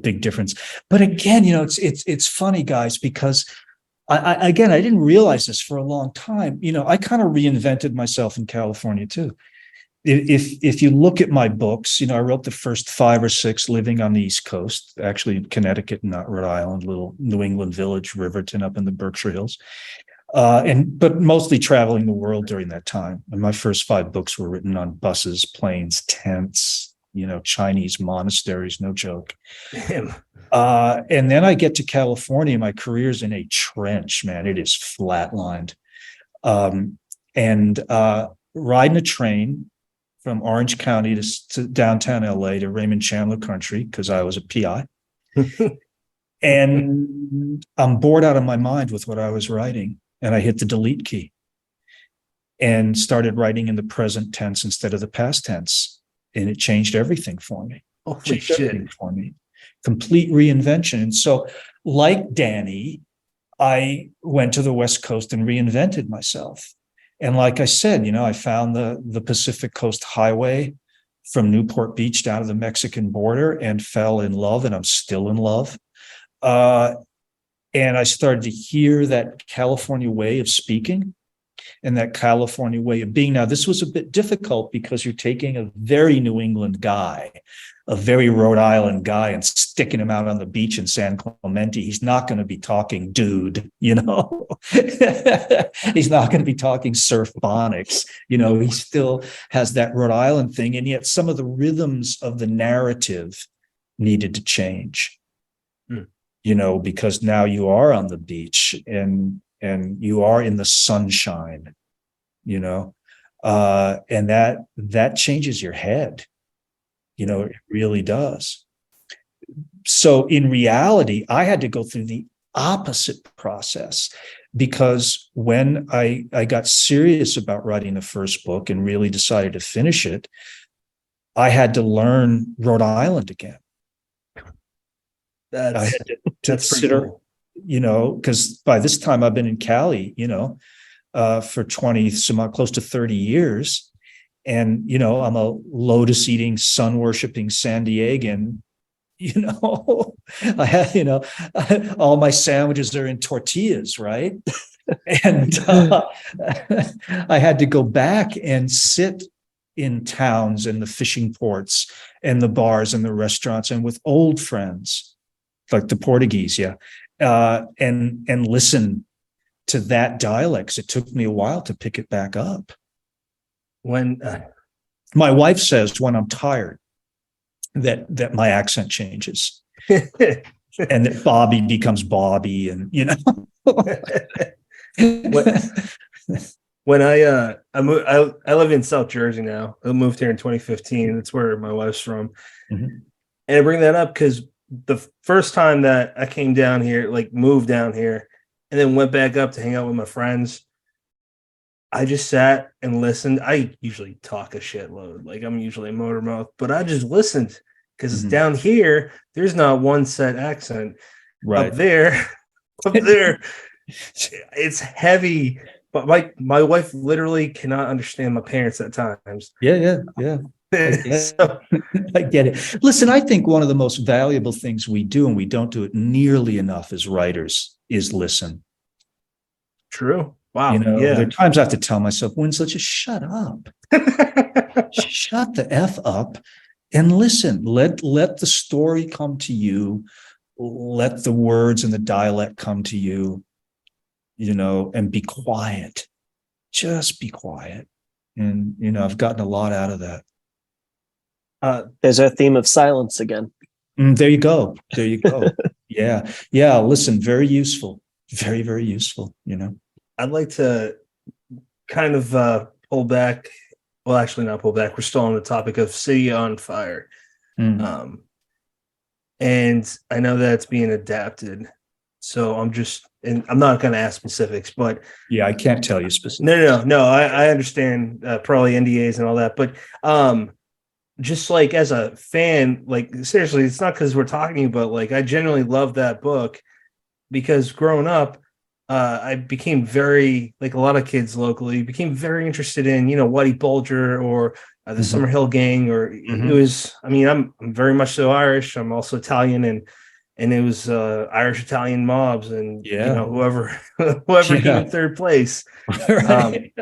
big difference. But again, it's funny, guys, because I didn't realize this for a long time. I kind of reinvented myself in California too. If you look at my books, I wrote the first 5 or 6 living on the East Coast, actually in Connecticut, not Rhode Island, little New England village, Riverton, up in the Berkshire Hills, but mostly traveling the world during that time. And my first 5 books were written on buses, planes, tents, Chinese monasteries, no joke. Damn. And then I get to California, my career's in a trench, man. It is flatlined. And riding a train from Orange County to downtown LA to Raymond Chandler Country, because I was a PI. And I'm bored out of my mind with what I was writing. And I hit the delete key and started writing in the present tense instead of the past tense. And it changed everything for me. Holy shit. For me. Complete reinvention. And so, like Danny, I went to the West Coast and reinvented myself. And like I said, I found the Pacific Coast Highway from Newport Beach down to the Mexican border and fell in love, and I'm still in love. And I started to hear that California way of speaking and that California way of being. Now, this was a bit difficult because you're taking a very New England guy, a very Rhode Island guy, and sticking him out on the beach in San Clemente. He's not going to be talking dude, He's not going to be talking surf phonics. He still has that Rhode Island thing. And yet some of the rhythms of the narrative needed to change, because now you are on the beach and and you are in the sunshine, and that changes your head. It really does. So in reality, I had to go through the opposite process, because when I got serious about writing the first book and really decided to finish it, I had to learn Rhode Island again. I had to that's pretty consider, cool. because by this time I've been in Cali, for 20, close to 30 years. And, I'm a lotus eating, sun worshiping San Diegan. I had, all my sandwiches are in tortillas, right? And I had to go back and sit in towns and the fishing ports and the bars and the restaurants and with old friends, like the Portuguese, and listen to that dialect. It took me a while to pick it back up. When my wife says when I'm tired that my accent changes and that Bobby becomes Bobby, and when I live in South Jersey now. I moved here in 2015. That's where my wife's from. Mm-hmm. And I bring that up because the first time that I came down here, like moved down here, and then went back up to hang out with my friends, I just sat and listened. I usually talk a shitload. Like, I'm usually a motor mouth, but I just listened because down here, there's not one set accent. Right. Up there, it's heavy. But my wife literally cannot understand my parents at times. Yeah. So, I get it. Listen, I think one of the most valuable things we do, and we don't do it nearly enough as writers, is listen. true. Wow. There are times I have to tell myself, Winslow, just shut up. Shut the F up and listen. Let the story come to you. Let the words and the dialect come to you, and be quiet. Just be quiet. And, I've gotten a lot out of that. There's our theme of silence again. There you go. Yeah. Listen, very useful. Very, very useful, I'd like to kind of pull back. Well, actually not pull back. We're still on the topic of City on Fire. And I know that it's being adapted. So I'm not going to ask specifics, but yeah, I can't tell you specifics. No. I understand probably NDAs and all that, but just like as a fan, like seriously, it's not because we're talking about, like, I genuinely love that book because growing up, I became very, like a lot of kids locally, became very interested in, Whitey Bulger or the Summer Hill Gang, or it was, I'm very much so Irish. I'm also Italian, and it was Irish Italian mobs, and whoever came in third place. Right.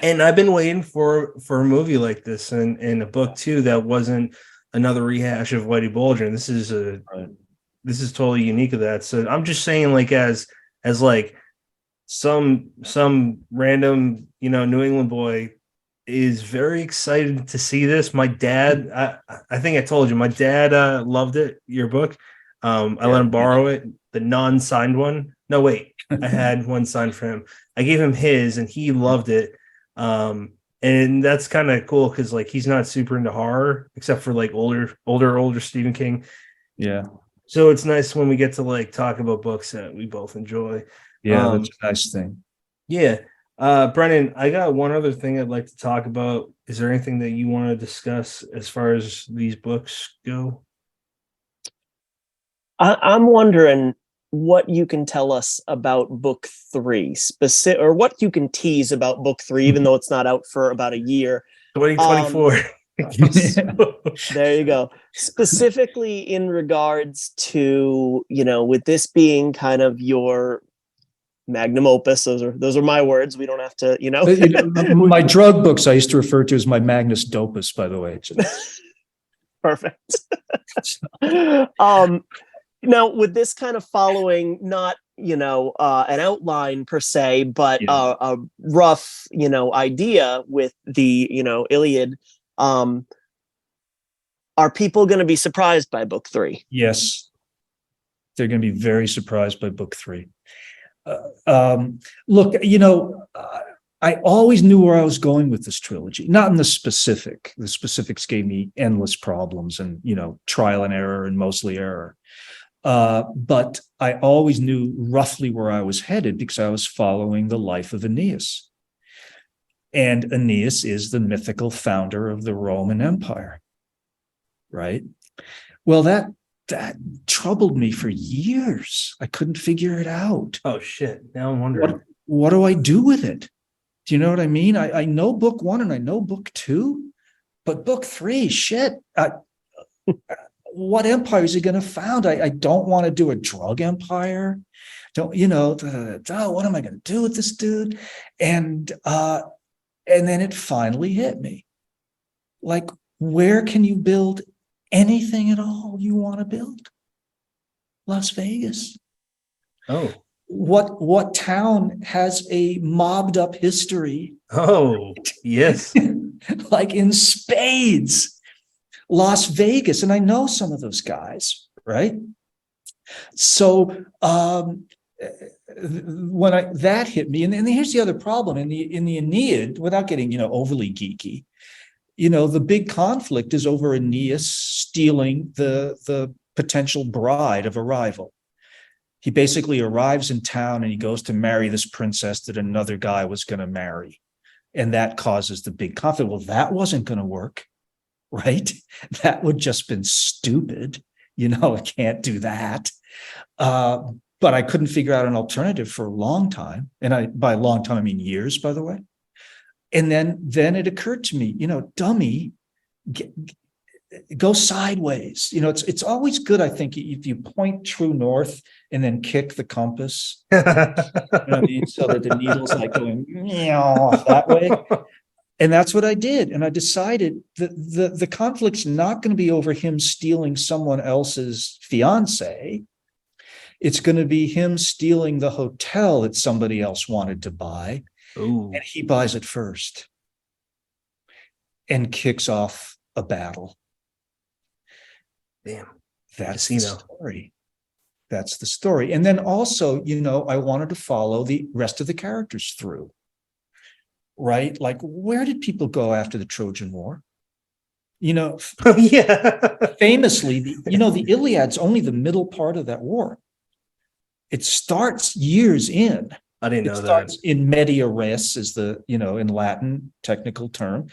And I've been waiting for a movie like this, and a book too that wasn't another rehash of Whitey Bulger. And this is totally unique of that. So I'm just saying, like, as like some random, New England boy is very excited to see this. My dad, I think I told you, my dad loved it, your book. I let him borrow it, the non-signed one. No, wait, I had one signed for him. I gave him his, and he loved it. And that's kind of cool because, like, he's not super into horror except for like older Stephen King. Yeah. So it's nice when we get to like talk about books that we both enjoy. Yeah, that's a nice thing. Yeah. Brennan, I got one other thing I'd like to talk about. Is there anything that you want to discuss as far as these books go? I'm wondering what you can tell us about book 3, or what you can tease about book 3, even though it's not out for about a year. 2024. There you go. Specifically in regards to, with this being kind of your magnum opus, those are my words. We don't have to, My drug books I used to refer to as my Magnus Dopus, by the way. Perfect. Now, with this kind of following, not, an outline per se, but a rough, idea with the, Iliad, are people going to be surprised by book 3? Yes. They're going to be very surprised by book 3. Look, I always knew where I was going with this trilogy, not in the specific. The specifics gave me endless problems and, trial and error and mostly error. But I always knew roughly where I was headed because I was following the life of Aeneas. And Aeneas is the mythical founder of the Roman Empire, right? Well, that troubled me for years. I couldn't figure it out. Oh shit! Now I'm wondering. What do I do with it? Do you know what I mean? I know book 1 and I know book 2, but book 3, shit. What empire is he going to found? I don't want to do a drug empire. What am I going to do with this dude? And then it finally hit me. Like, where can you build anything at all you want to build? Las Vegas. Oh. What town has a mobbed up history? Oh, yes. Like in spades. Las Vegas. And I know some of those guys, right? So when that hit me, and here's the other problem in the Aeneid, without getting overly geeky, the big conflict is over Aeneas stealing the potential bride of a rival. He basically arrives in town and he goes to marry this princess that another guy was going to marry. And that causes the big conflict. Well, that wasn't going to work, right? That would just been stupid. I can't do that. But I couldn't figure out an alternative for a long time. And by long time, I mean years, by the way. And then it occurred to me, dummy, go sideways. It's always good, I think, if you point true north and then kick the compass, so that the needle's like going that way. And that's what I did. And I decided that the conflict's not going to be over him stealing someone else's fiance. It's going to be him stealing the hotel that somebody else wanted to buy. Ooh. And he buys it first and kicks off a battle. Damn. That's Casino. the story. That's the story. And then also, I wanted to follow the rest of the characters through. Right? Like, where did people go after the Trojan War? Yeah. Famously, the Iliad's only the middle part of that war. It starts years in. I didn't know It that. starts in media res, is the, in Latin technical term.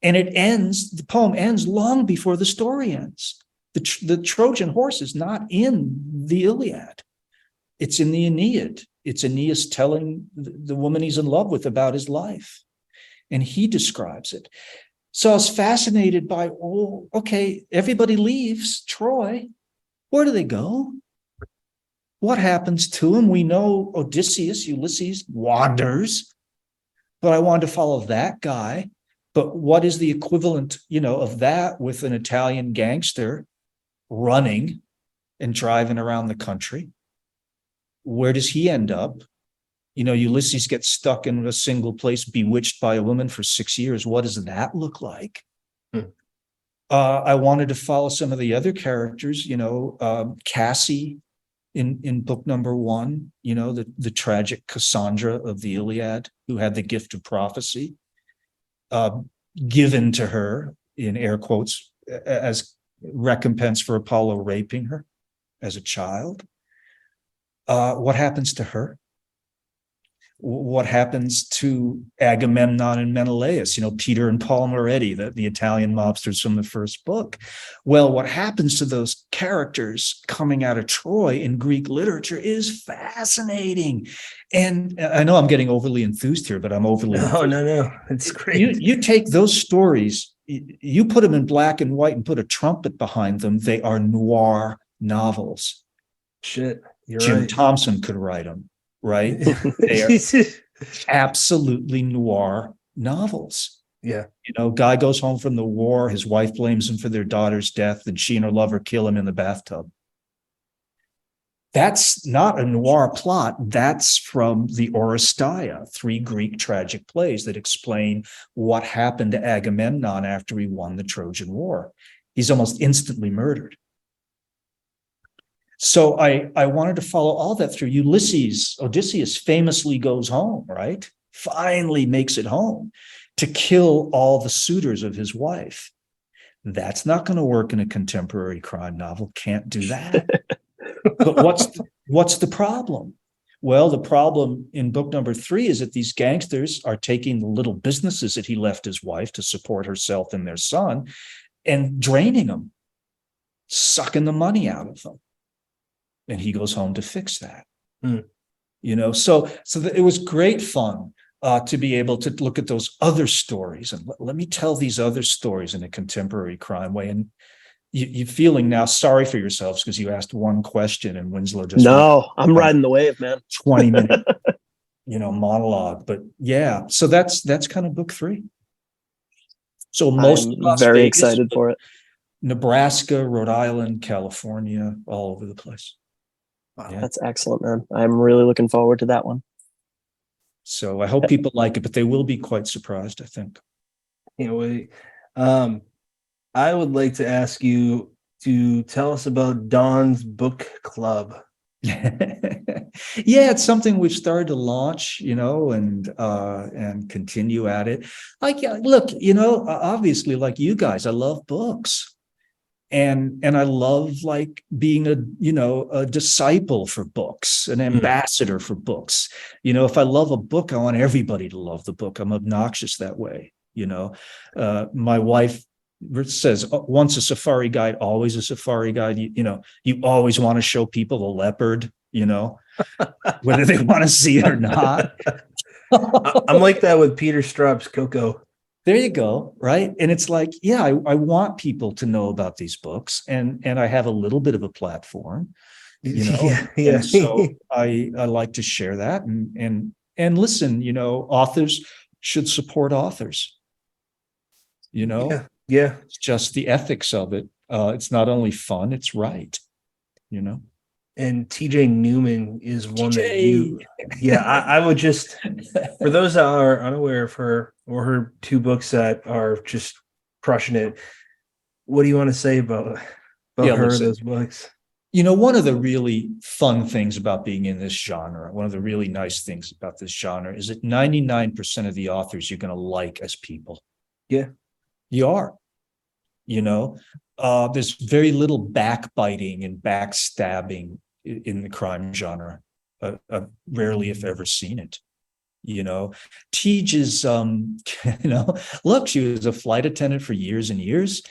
And the poem ends long before the story ends. The Trojan horse is not in the Iliad. It's in the Aeneid. It's Aeneas telling the woman he's in love with about his life. And he describes it. So I was fascinated by, everybody leaves Troy. Where do they go? What happens to him? We know Ulysses wanders, but I wanted to follow that guy. But what is the equivalent, of that with an Italian gangster running and driving around the country? Where does he end up? Ulysses gets stuck in a single place, bewitched by a woman for 6 years. What does that look like? I wanted to follow some of the other characters, Cassie in book number 1, the tragic Cassandra of the Iliad, who had the gift of prophecy given to her, in air quotes, as recompense for Apollo raping her as a child. What happens to her? What happens to Agamemnon and Menelaus, Peter and Paul Moretti, the Italian mobsters from the first book? Well, what happens to those characters coming out of Troy in Greek literature is fascinating. And I know I'm getting overly enthused here, but I'm overly enthused. No. It's great. You take those stories, you put them in black and white and put a trumpet behind them. They are noir novels. Shit. You're Jim right. Thompson could write them. Right? They are absolutely noir novels. Yeah. Guy goes home from the war. His wife blames him for their daughter's death, and she and her lover kill him in the bathtub. That's not a noir plot. That's from the Oresteia, 3 Greek tragic plays that explain what happened to Agamemnon after he won the Trojan War. He's almost instantly murdered. So I wanted to follow all that through. Odysseus famously goes home, right? Finally makes it home to kill all the suitors of his wife. That's not going to work in a contemporary crime novel. Can't do that. But what's the problem? Well, the problem in book number 3 is that these gangsters are taking the little businesses that he left his wife to support herself and their son and draining them, sucking the money out of them. And he goes home to fix that. So it was great fun to be able to look at those other stories and let me tell these other stories in a contemporary crime way. And you're feeling now sorry for yourselves because you asked one question and Winslow just I'm riding the wave, man. 20-minute monologue. But yeah, so that's kind of book 3. So most I'm very excited for it. Nebraska, Rhode Island, California, all over the place. Wow, yeah. That's excellent, man. I'm really looking forward to that one. So I hope people like it, but they will be quite surprised, I think. I would like to ask you to tell us about Don's book club. Yeah, it's something we've started to launch, and continue at it. Look, obviously, like you guys, I love books. And I love like being a disciple for books, an ambassador for books. If I love a book, I want everybody to love the book. I'm obnoxious that way. My wife says once a safari guide, always a safari guide. You always want to show people the leopard, whether they want to see it or not. I'm like that with Peter Straub's Coco. There you go. Right. And it's like, yeah, I want people to know about these books and I have a little bit of a platform, Yeah. And so I like to share that and listen, authors should support authors, Yeah. It's just the ethics of it. It's not only fun, it's right, And TJ Newman is one that I would just, for those that are unaware of her or her 2 books that are just crushing it, what do you want to say about her, those books? One of the really fun things about being in this genre, one of the really nice things about this genre is that 99% of the authors you're going to like as people. Yeah. You are, there's very little backbiting and backstabbing in the crime genre. I've rarely, if ever, seen it. Tej is, look, she was a flight attendant for years and years,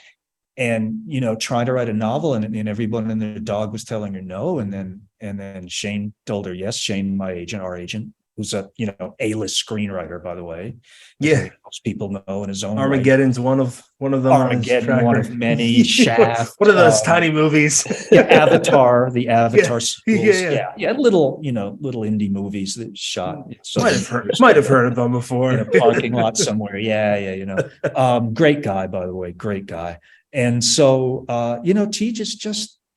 and trying to write a novel, and everyone and their dog was telling her no, and then Shane told her yes. Shane, our agent, who's a A-list screenwriter, by the way. Yeah, most people know in his own Armageddon's right. one of them. Armageddon, one of many. Shaft, one of those tiny movies. Avatar, the Avatar sequels. Yeah. Little indie movies that shot. Might have heard of them before in a parking lot somewhere. Great guy, by the way, great guy. And so, Tej is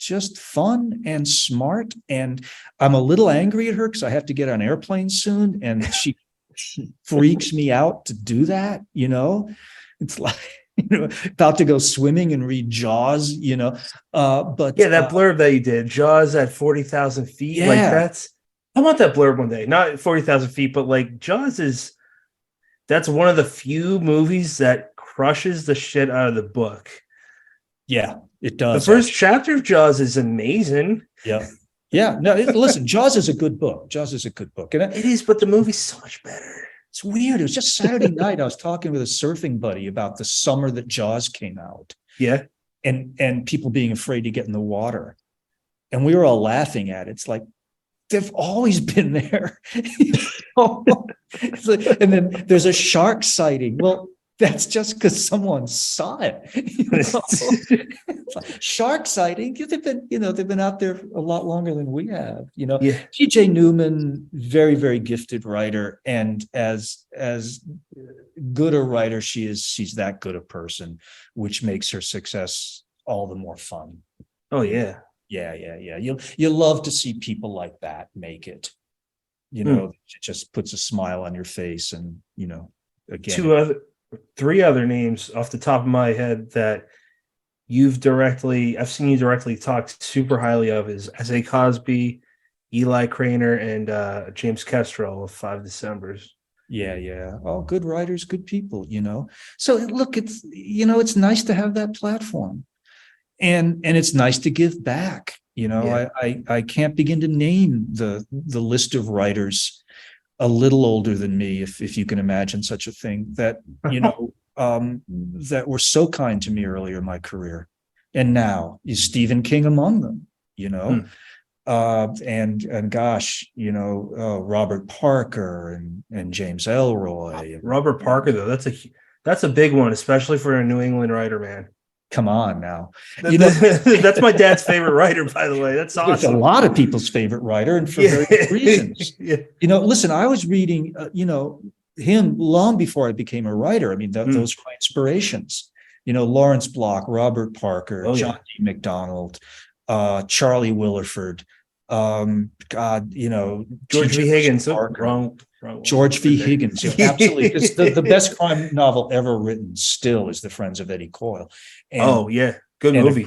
just fun and smart. And I'm a little angry at her because I have to get on airplanes soon. And she freaks me out to do that. It's like, about to go swimming and read Jaws, but that blurb that you did, Jaws at 40,000 feet. Like I want that blurb one day, not 40,000 feet, but like Jaws that's one of the few movies that crushes the shit out of the book. Yeah, it does. The first chapter of Jaws is amazing. Yeah. No, listen, Jaws is a good book. And it is, but the movie's so much better. It's weird. It was just Saturday night. I was talking with a surfing buddy about the summer that Jaws came out. Yeah. And people being afraid to get in the water. And we were all laughing at it. It's like, they've always been there. And then there's a shark sighting. Well, that's just because someone saw it. Shark sighting. They've been out there a lot longer than we have. TJ Newman, very, very gifted writer, and as good a writer she's that good a person, which makes her success all the more fun. Oh yeah. Yeah. You'll love to see people like that make it. It just puts a smile on your face, and again. 3 other names off the top of my head that I've seen you directly talk super highly of is S.A. Cosby, Eli Craner, and James Kestrel of 5 Decembers. Yeah, yeah. Oh, good writers, good people, you know. So look, it's nice to have that platform. And it's nice to give back. You know, Yeah. I can't begin to name the list of writers a little older than me, if you can imagine such a thing, that, that were so kind to me earlier in my career. And now is Stephen King among them, you know. Hmm. And gosh, Robert Parker and James Elroy. Robert Parker, though, that's a big one, especially for a New England writer, man. Come on now. That's my dad's favorite writer, by the way. That's It's a awesome. lot of people's favorite writer, and for very good reasons. Yeah. Listen, I was reading, him long before I became a writer. I mean, those were my inspirations. Lawrence Block, Robert Parker, John D. MacDonald, Charlie Willeford, God, George V. Higgins. Wrong. Wrong. George V. Higgins, absolutely. It's the best crime novel ever written still is The Friends of Eddie Coyle. And, good movie.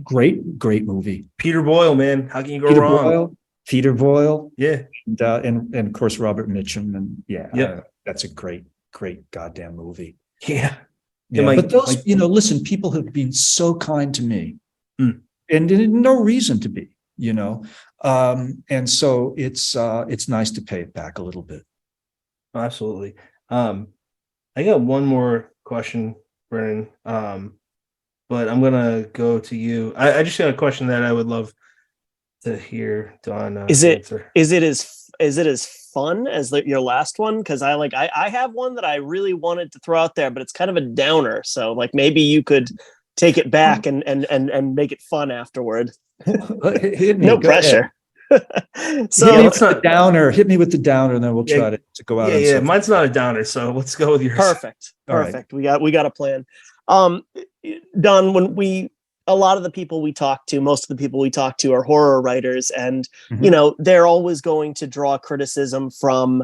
Great movie. Peter Boyle, man. How can you go wrong? Peter Boyle. Yeah. And of course, Robert Mitchum. And that's a great goddamn movie. Yeah. But those, listen, people have been so kind to me and no reason to be, and so it's nice to pay it back a little bit. Oh, absolutely. I got one more question, Brennan. But I'm gonna go to you. I just got a question that I would love to hear Don answer. Is it as fun as your last one? Because I have one that I really wanted to throw out there, but it's kind of a downer. So maybe you could take it back and make it fun afterward. No pressure. So it's not downer. Hit me with the downer, and then we'll try to go out. Yeah, mine's not a downer, so let's go with yours. Perfect. Right. We got a plan. Don, a lot of the people we talk to, most of the people we talk to are horror writers, and they're always going to draw criticism from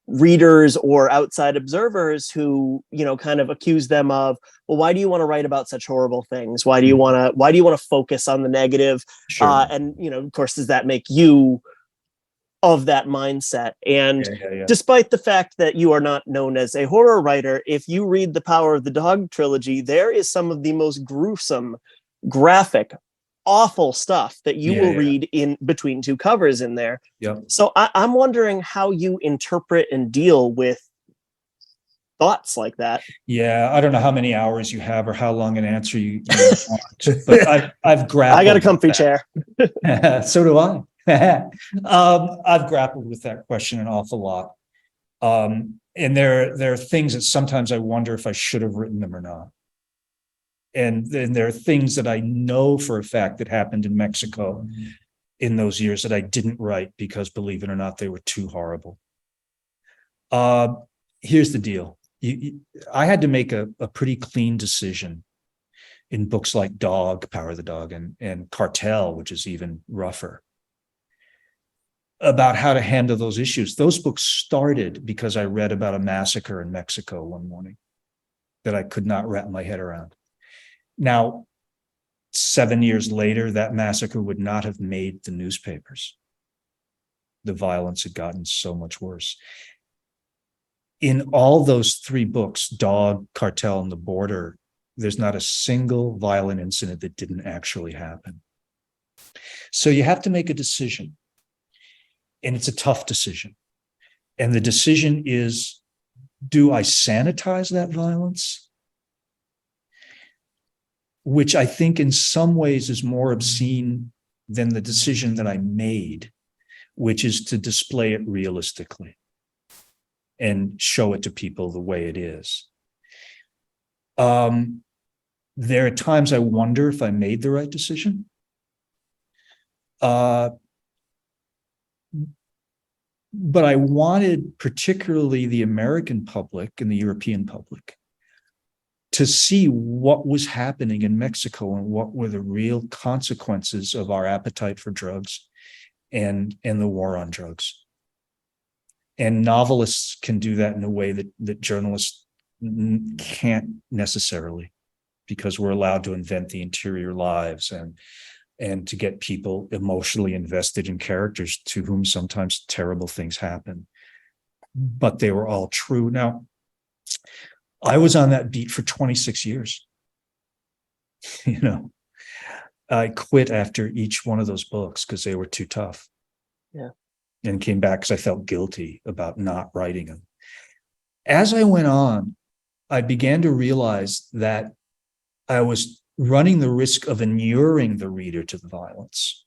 readers or outside observers who kind of accuse them of, well, why do you want to write about such horrible things? Why do you want to focus on the negative? Sure. And of course, does that make you of that mindset? And despite the fact that you are not known as a horror writer, if you read the Power of the Dog trilogy, there is some of the most gruesome, graphic, awful stuff that you will read in between two covers in there. So I'm wondering how you interpret and deal with thoughts like that. I don't know how many hours you have or how long an answer you want, but I've grappled. I got a comfy chair. So do I. I've grappled with that question an awful lot. And there are things that sometimes I wonder if I should have written them or not. And then there are things that I know for a fact that happened in Mexico in those years that I didn't write because, believe it or not, they were too horrible. Here's the deal. I had to make a pretty clean decision in books like Dog, Power of the Dog, and Cartel, which is even rougher, about how to handle those issues. Those books started because I read about a massacre in Mexico one morning that I could not wrap my head around. Now, 7 years later, that massacre would not have made the newspapers. The violence had gotten so much worse. In all those three books, Dog, Cartel, and The Border, there's not a single violent incident that didn't actually happen. So you have to make a decision. And it's a tough decision. And the decision is, do I sanitize that violence? Which I think in some ways is more obscene than the decision that I made, which is to display it realistically and show it to people the way it is. There are times I wonder if I made the right decision. But I wanted particularly the American public and the European public to see what was happening in Mexico and what were the real consequences of our appetite for drugs and the war on drugs. And novelists can do that in a way that journalists can't necessarily. because we're allowed to invent the interior lives and to get people emotionally invested in characters to whom sometimes terrible things happen. But they were all true. Now, I was on that beat for 26 years. You know, I quit after each one of those books because they were too tough. Yeah. And came back because I felt guilty about not writing them. As I went on, I began to realize that I was running the risk of inuring the reader to the violence.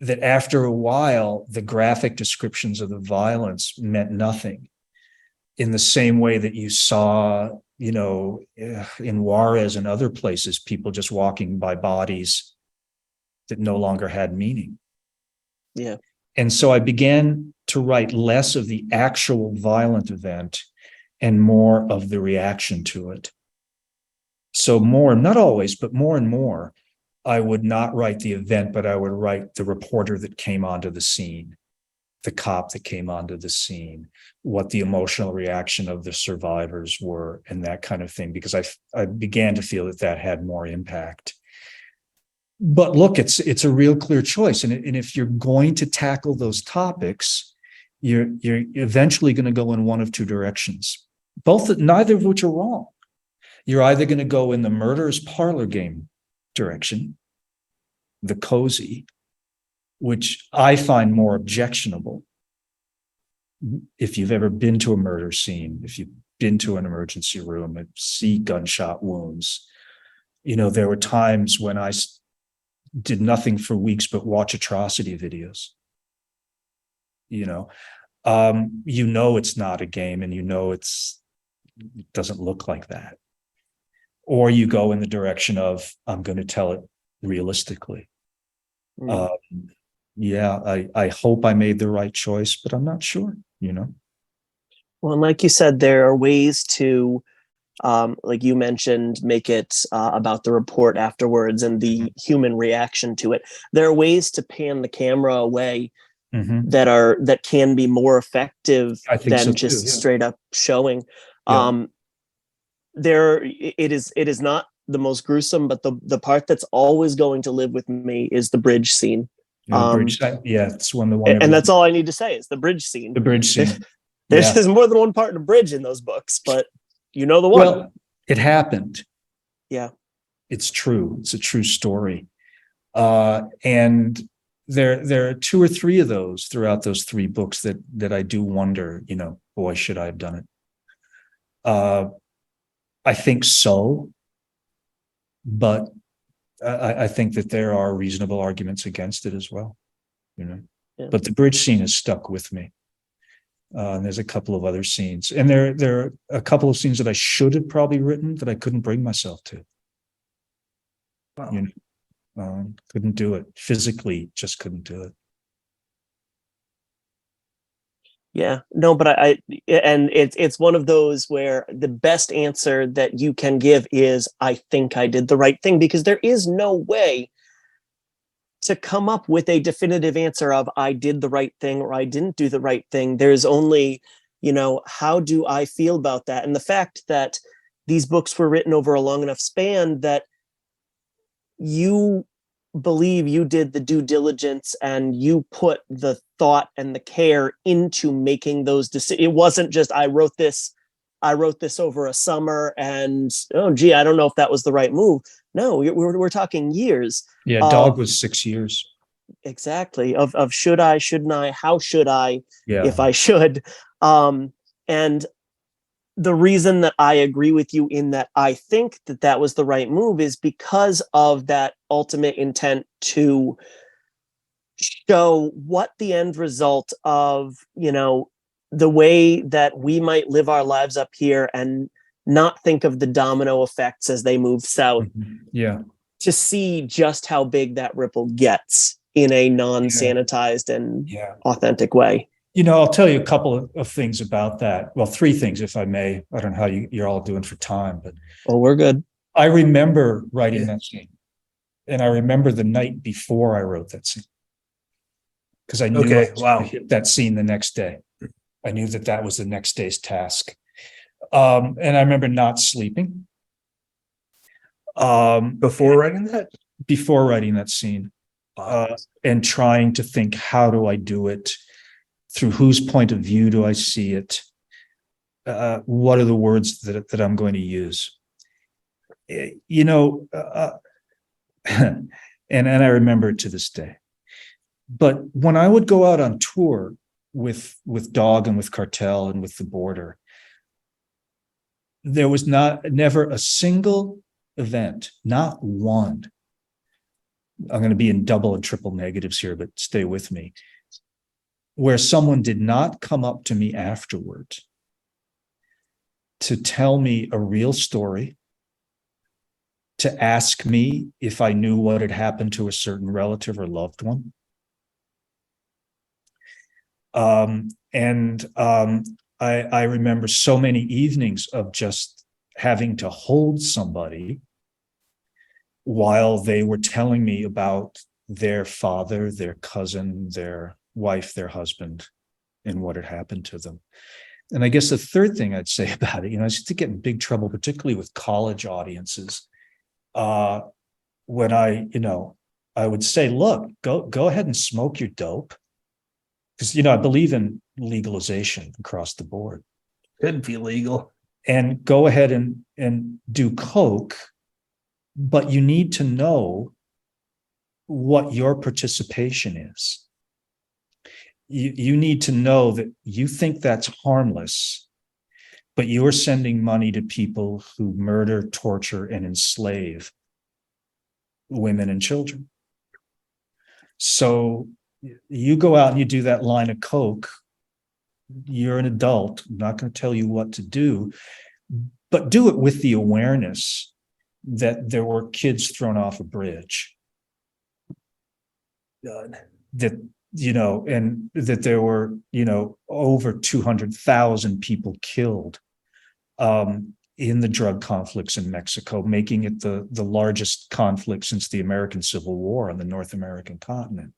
That after a while, the graphic descriptions of the violence meant nothing. In the same way that you saw, you know, in Juarez and other places, people just walking by bodies that no longer had meaning. Yeah. And so I began to write less of the actual violent event and more of the reaction to it. So more, not always, but more and more, I would not write the event, but I would write the reporter that came onto the scene, the cop that came onto the scene, what the emotional reaction of the survivors were, and that kind of thing, because I began to feel that that had more impact. But look, it's a real clear choice. And if you're going to tackle those topics, you're eventually going to go in one of two directions, neither of which are wrong. You're either going to go in the murderer's parlor game direction, the cozy, which I find more objectionable. If you've ever been to a murder scene, if you've been to an emergency room and see gunshot wounds, you know, there were times when I did nothing for weeks but watch atrocity videos. You know, it's not a game, and it doesn't look like that. Or you go in the direction of, I'm going to tell it realistically. I hope I made the right choice, but I'm not sure, you know. Well, and like you said, there are ways to, like you mentioned, make it about the report afterwards and the human reaction to it. There are ways to pan the camera away that can be more effective than so just too, yeah. straight up showing. Yeah. It is not the most gruesome, but the part that's always going to live with me is the bridge scene. It's one. And that's all I need to say is the bridge scene. The bridge scene. There's more than one part in a bridge in those books, but you know the one. Well, it happened. Yeah. It's true. It's a true story. And there are two or three of those throughout those three books that I do wonder, you know, boy, should I have done it? I think so, but I think that there are reasonable arguments against it as well, you know. Yeah. But the bridge scene has stuck with me. And there's a couple of other scenes, and there are a couple of scenes that I should have probably written that I couldn't bring myself to. Wow. You know, couldn't do it physically, just couldn't do it. Yeah, no, but and it's one of those where the best answer that you can give is, I think I did the right thing, because there is no way to come up with a definitive answer of I did the right thing or I didn't do the right thing. There's only, you know, how do I feel about that? And the fact that these books were written over a long enough span that you believe you did the due diligence and you put the thought and the care into making those decisions. It wasn't just, I wrote this over a summer and, oh, gee, I don't know if that was the right move. No, we're talking years. Yeah, Dog was 6 years. Exactly. Of should I, shouldn't I, how should I, if I should. And the reason that I agree with you in that I think that was the right move is because of that ultimate intent to show what the end result of, you know, the way that we might live our lives up here and not think of the domino effects as they move south. Yeah. To see just how big that ripple gets in a non-sanitized and authentic way. You know, I'll tell you a couple of things about that. Well, three things, if I may. I don't know how you're all doing for time, but we're good. I remember writing that scene, and I remember the night before I wrote that scene, because I knew I was going to hit that scene the next day. I knew that was the next day's task, and I remember not sleeping. Before writing that? Before writing that scene, and trying to think, how do I do it? Through whose point of view do I see it? What are the words that I'm going to use? You know, and I remember it to this day. But when I would go out on tour with Dog and with Cartel and with The Border, there was never a single event, not one. I'm going to be in double and triple negatives here, but stay with me, where someone did not come up to me afterward to tell me a real story, to ask me if I knew what had happened to a certain relative or loved one. I remember so many evenings of just having to hold somebody while they were telling me about their father, their cousin, their wife, their husband, and what had happened to them. And I guess the third thing I'd say about it, I used to get in big trouble, particularly with college audiences, when I would say, look, go ahead and smoke your dope. Because, I believe in legalization across the board. Could be legal. And go ahead and do coke, but you need to know what your participation is. You need to know that you think that's harmless, but you're sending money to people who murder, torture, and enslave women and children. So you go out and you do that line of coke, you're an adult. I'm not going to tell you what to do, but do it with the awareness that there were kids thrown off a bridge. God. That, and that there were, over 200,000 people killed in the drug conflicts in Mexico, making it the largest conflict since the American Civil War on the North American continent.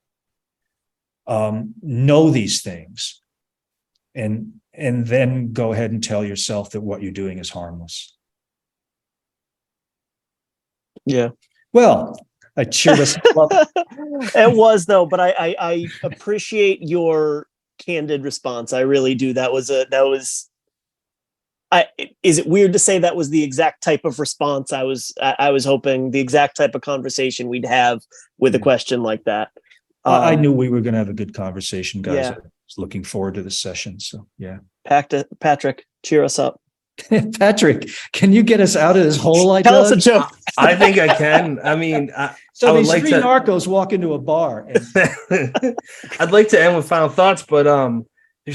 Know these things and then go ahead and tell yourself that what you're doing is harmless. Yeah. Well, I cheered us up. It was, though, but I appreciate your candid response. I really do. Is it weird to say that was the exact type of response I was hoping, the exact type of conversation we'd have with a question like that? I knew we were going to have a good conversation, guys. Yeah. I was looking forward to the session. So, yeah. Patrick, cheer us up. Patrick, can you get us out of this hole I Tell us dug? a joke. I think I can. I mean, So I would these like three to. narcos walk into a bar. And I'd like to end with final thoughts, but do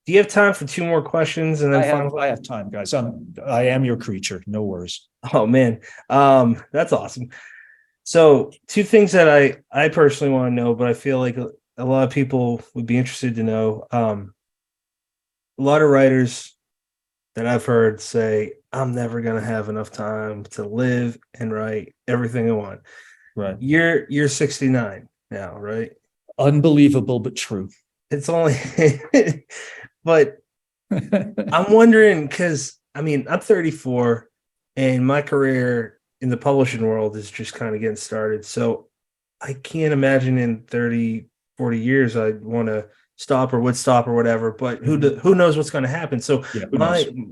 you have time for two more questions and then I have time, guys. I am your creature. No worries. Oh man, that's awesome. So two things that I personally want to know, but I feel like a lot of people would be interested to know. A lot of writers that I've heard say, I'm never going to have enough time to live and write everything I want. Right. You're 69 now, right? Unbelievable, but true. It's only, but I'm wondering, because I'm 34 and my career in the publishing world is just kind of getting started. So I can't imagine in 30, 40 years I'd want to stop or would stop or whatever, but who knows what's going to happen. So Yeah,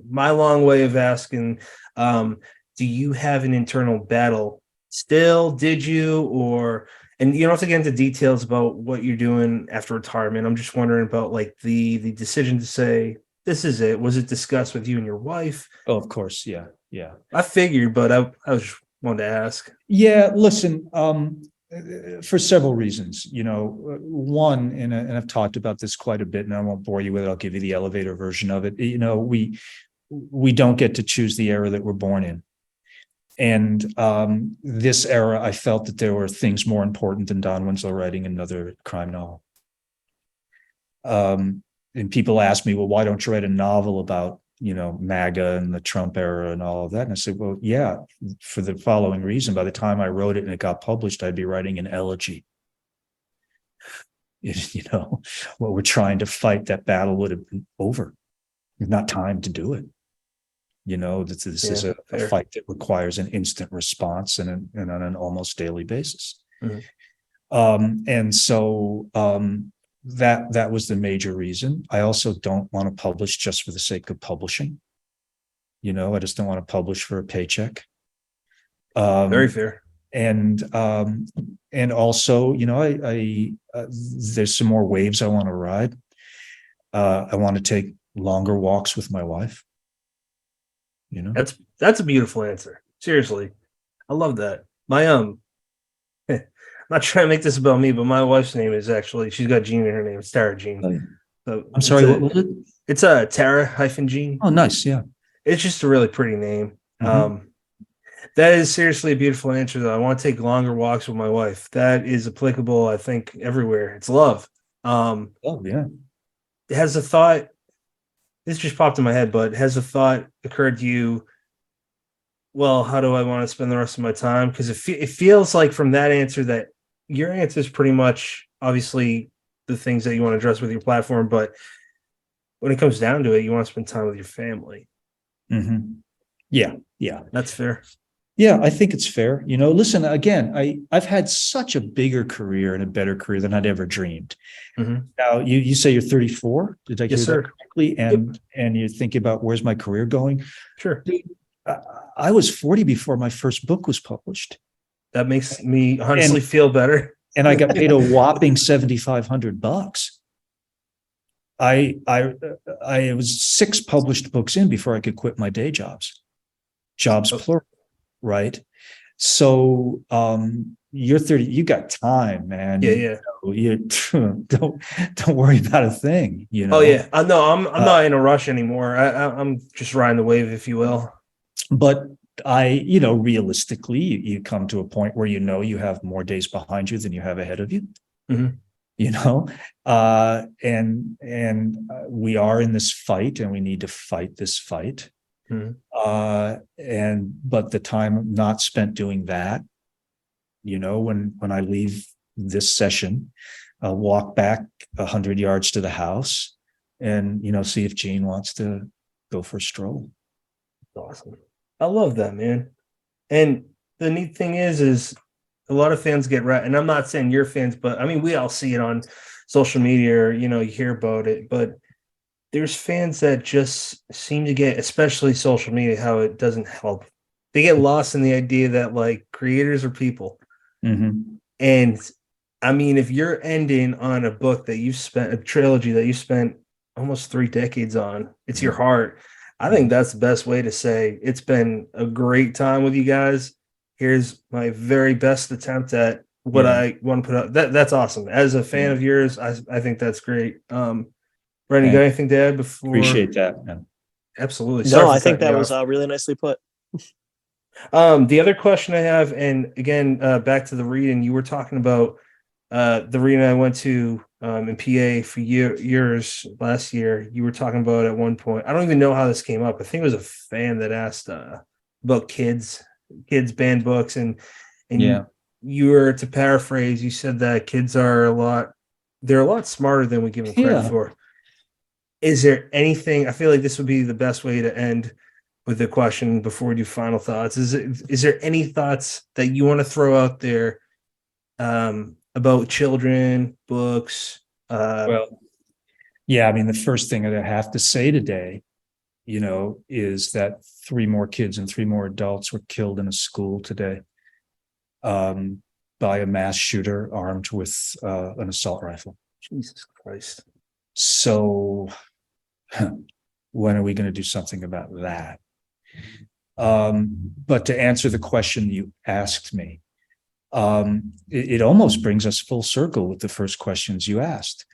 my long way of asking, do you have an internal battle still? Did you, and you don't have to get into details about what you're doing after retirement. I'm just wondering about like the decision to say, this is it. Was it discussed with you and your wife? Oh, of course. Yeah. Yeah. I figured, but I was just wanted to ask. Yeah. Listen, for several reasons, one, and I've talked about this quite a bit, and I won't bore you with it. I'll give you the elevator version of it. We don't get to choose the era that we're born in. And this era, I felt that there were things more important than Don Winslow writing another crime novel. And people ask me, well, why don't you write a novel about, MAGA and the Trump era and all of that? And I said, well, yeah, for the following reason. By the time I wrote it and it got published, I'd be writing an elegy. What we're trying to fight, that battle would have been over. There's not time to do it. This is Yeah, a fair. fight that requires an instant response and on an almost daily basis. Mhm. And so that was the major reason. I also don't want to publish just for the sake of publishing. I just don't want to publish for a paycheck. Very fair. And also, I there's some more waves I want to ride. I want to take longer walks with my wife. That's a beautiful answer. Seriously. I love that. My I'm not trying to make this about me, but my wife's name is actually, she's got Jean in her name. It's Tara Jean. So I'm sorry, what was it? It's a Tara hyphen Jean. Oh, nice. Yeah. It's just a really pretty name. Mhm. That is seriously a beautiful answer, though. I want to take longer walks with my wife. That is applicable, I think, everywhere. It's love. Oh, yeah. Has a thought, this just popped in my head, but has a thought occurred to you, well, how do I want to spend the rest of my time? Because it feels like from that answer that your answer is pretty much obviously the things that you want to address with your platform, but when it comes down to it, you want to spend time with your family. Mm-hmm. Yeah. Yeah. That's fair. Yeah, I think it's fair. Listen, again, I've had such a bigger career and a better career than I'd ever dreamed. Mm-hmm. Now, you say you're 34. Did I hear Yes, sir. that correctly? And you're thinking about where's my career going? Sure. Dude, I was 40 before my first book was published. That makes me honestly feel better. And I got paid a whopping $7,500. I was 6 published books in before I could quit my day jobs plural, right? So you're 30, you got time, man. Yeah. You don't worry about a thing, Oh yeah. No, I'm not in a rush anymore. I'm just riding the wave, if you will. But realistically, you come to a point where you have more days behind you than you have ahead of you. Mm-hmm. And we are in this fight, and we need to fight this fight. Mm-hmm. But the time not spent doing that, when I leave this session, I'll walk back 100 yards to the house and, see if Jean wants to go for a stroll. Awesome. I love that, man. And the neat thing is a lot of fans get right. And I'm not saying you're fans, but I mean, we all see it on social media or, you hear about it, but there's fans that just seem to get, especially social media, how it doesn't help. They get lost in the idea that like creators are people. Mm-hmm. And I mean, if you're ending on a book that you spent, a trilogy that you spent almost 3 decades on, it's your heart. I think that's the best way to say it's been a great time with you guys. Here's my very best attempt at what I want to put up. That's awesome. As a fan of yours, I think that's great. Brandon, you got anything to add before? Appreciate that, man. Absolutely. No, I think that was really nicely put. The other question I have, and again, back to the reading, you were talking about the reading I went to in PA for years last year. You were talking about at one point, I don't even know how this came up. I think it was a fan that asked about kids banned books, and you were, to paraphrase, you said that kids are they're a lot smarter than we give them credit for. Is there anything, I feel like this would be the best way to end with the question before we do final thoughts. Is there any thoughts that you want to throw out there about children, books? Well, yeah, I mean, the first thing that I have to say today, is that 3 more kids and 3 more adults were killed in a school today by a mass shooter armed with an assault rifle. Jesus Christ. So when are we going to do something about that? But to answer the question you asked me, it almost brings us full circle with the first questions you asked.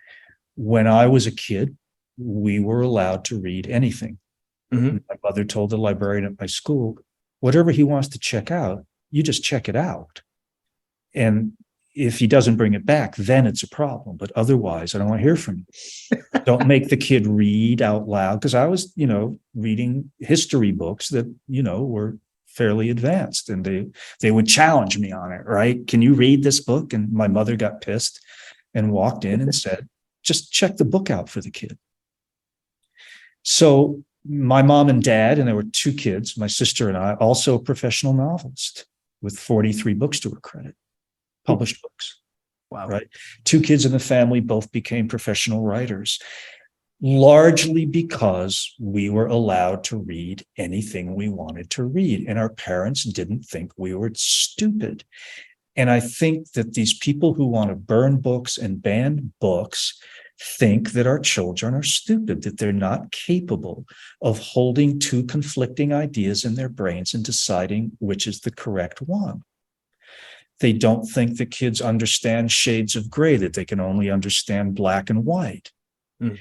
When I was a kid, we were allowed to read anything. Mm-hmm. My mother told the librarian at my school, whatever he wants to check out, you just check it out. And if he doesn't bring it back, then it's a problem. But otherwise, I don't want to hear from you. Don't make the kid read out loud. Because I was, reading history books that, were fairly advanced, and they would challenge me on it, right? Can you read this book? And my mother got pissed and walked in and said, just check the book out for the kid. So my mom and dad, and there were two kids, my sister and I, also a professional novelist with 43 books to her credit, published books. Wow. Right. Two kids in the family both became professional writers, largely because we were allowed to read anything we wanted to read. And our parents didn't think we were stupid. And I think that these people who want to burn books and ban books think that our children are stupid, that they're not capable of holding two conflicting ideas in their brains and deciding which is the correct one. They don't think that kids understand shades of gray, that they can only understand black and white. Mm.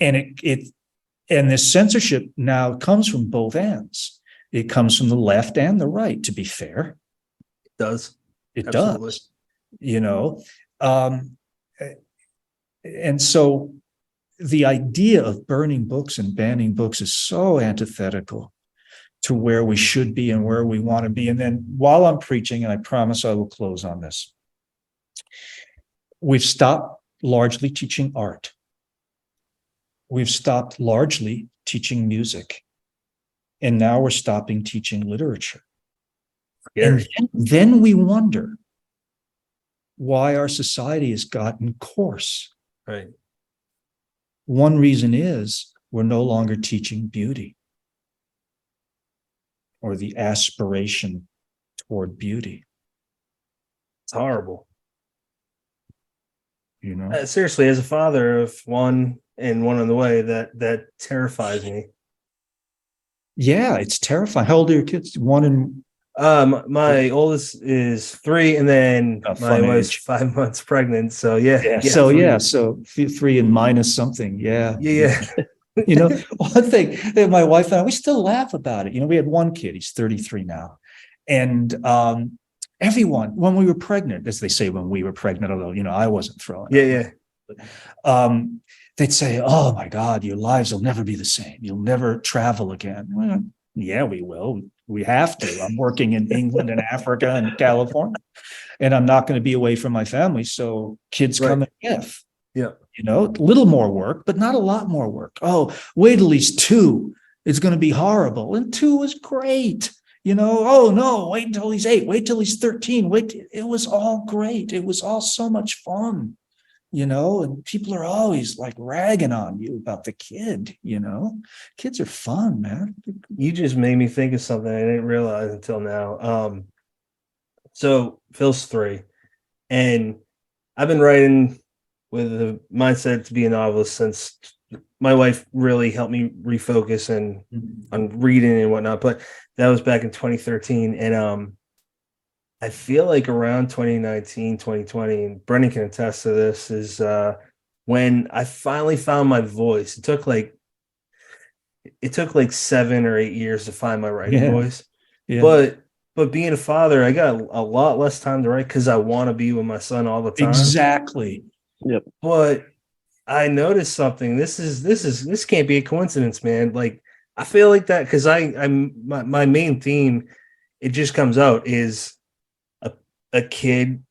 And this censorship now comes from both ends. It comes from the left and the right, to be fair. It does. It Absolutely. does, you know. And so the idea of burning books and banning books is so antithetical to where we should be and where we want to be. And then while I'm preaching, and I promise I will close on this, we've stopped largely teaching art. We've stopped largely teaching music. And now we're stopping teaching literature. Scary. And then we wonder why our society has gotten coarse. Right. One reason is we're no longer teaching beauty or the aspiration toward beauty. It's horrible. You know? Seriously, as a father of one and one on the way, that terrifies me. Yeah, it's terrifying. How old are your kids? One and My oldest is 3, and then A my fun wife's age. 5 months pregnant. So yeah. So 3 and minus something. Yeah. Yeah. You know, one thing that my wife and I, we still laugh about it. You know, we had one kid, he's 33 now. And everyone, when we were pregnant, as they say, when we were pregnant, although, you know, I wasn't throwing Yeah. they'd say, oh my God, your lives will never be the same. You'll never travel again. Well, yeah, we will. We have to. I'm working in England and Africa and California, and I'm not going to be away from my family. So kids come in if. Yeah. You know, a little more work, but not a lot more work. Oh, wait till he's 2. It's going to be horrible. And 2 was great. You know, oh no, wait until he's 8. Wait till he's 13. It was all great. It was all so much fun. You know, and people are always like ragging on you about the kid, you know. Kids are fun, man. You just made me think of something I didn't realize until now. So Phil's 3, and I've been writing with the mindset to be a novelist since my wife really helped me refocus and on reading and whatnot. But that was back in 2013, and I feel like around 2019, 2020, and Brennan can attest to this, is when I finally found my voice. It took like 7 or 8 years to find my writing voice. Yeah. But being a father, I got a lot less time to write because I want to be with my son all the time. Exactly. Yep. But I noticed something. This can't be a coincidence, man. Like I feel like that because my main theme, it just comes out, is a kid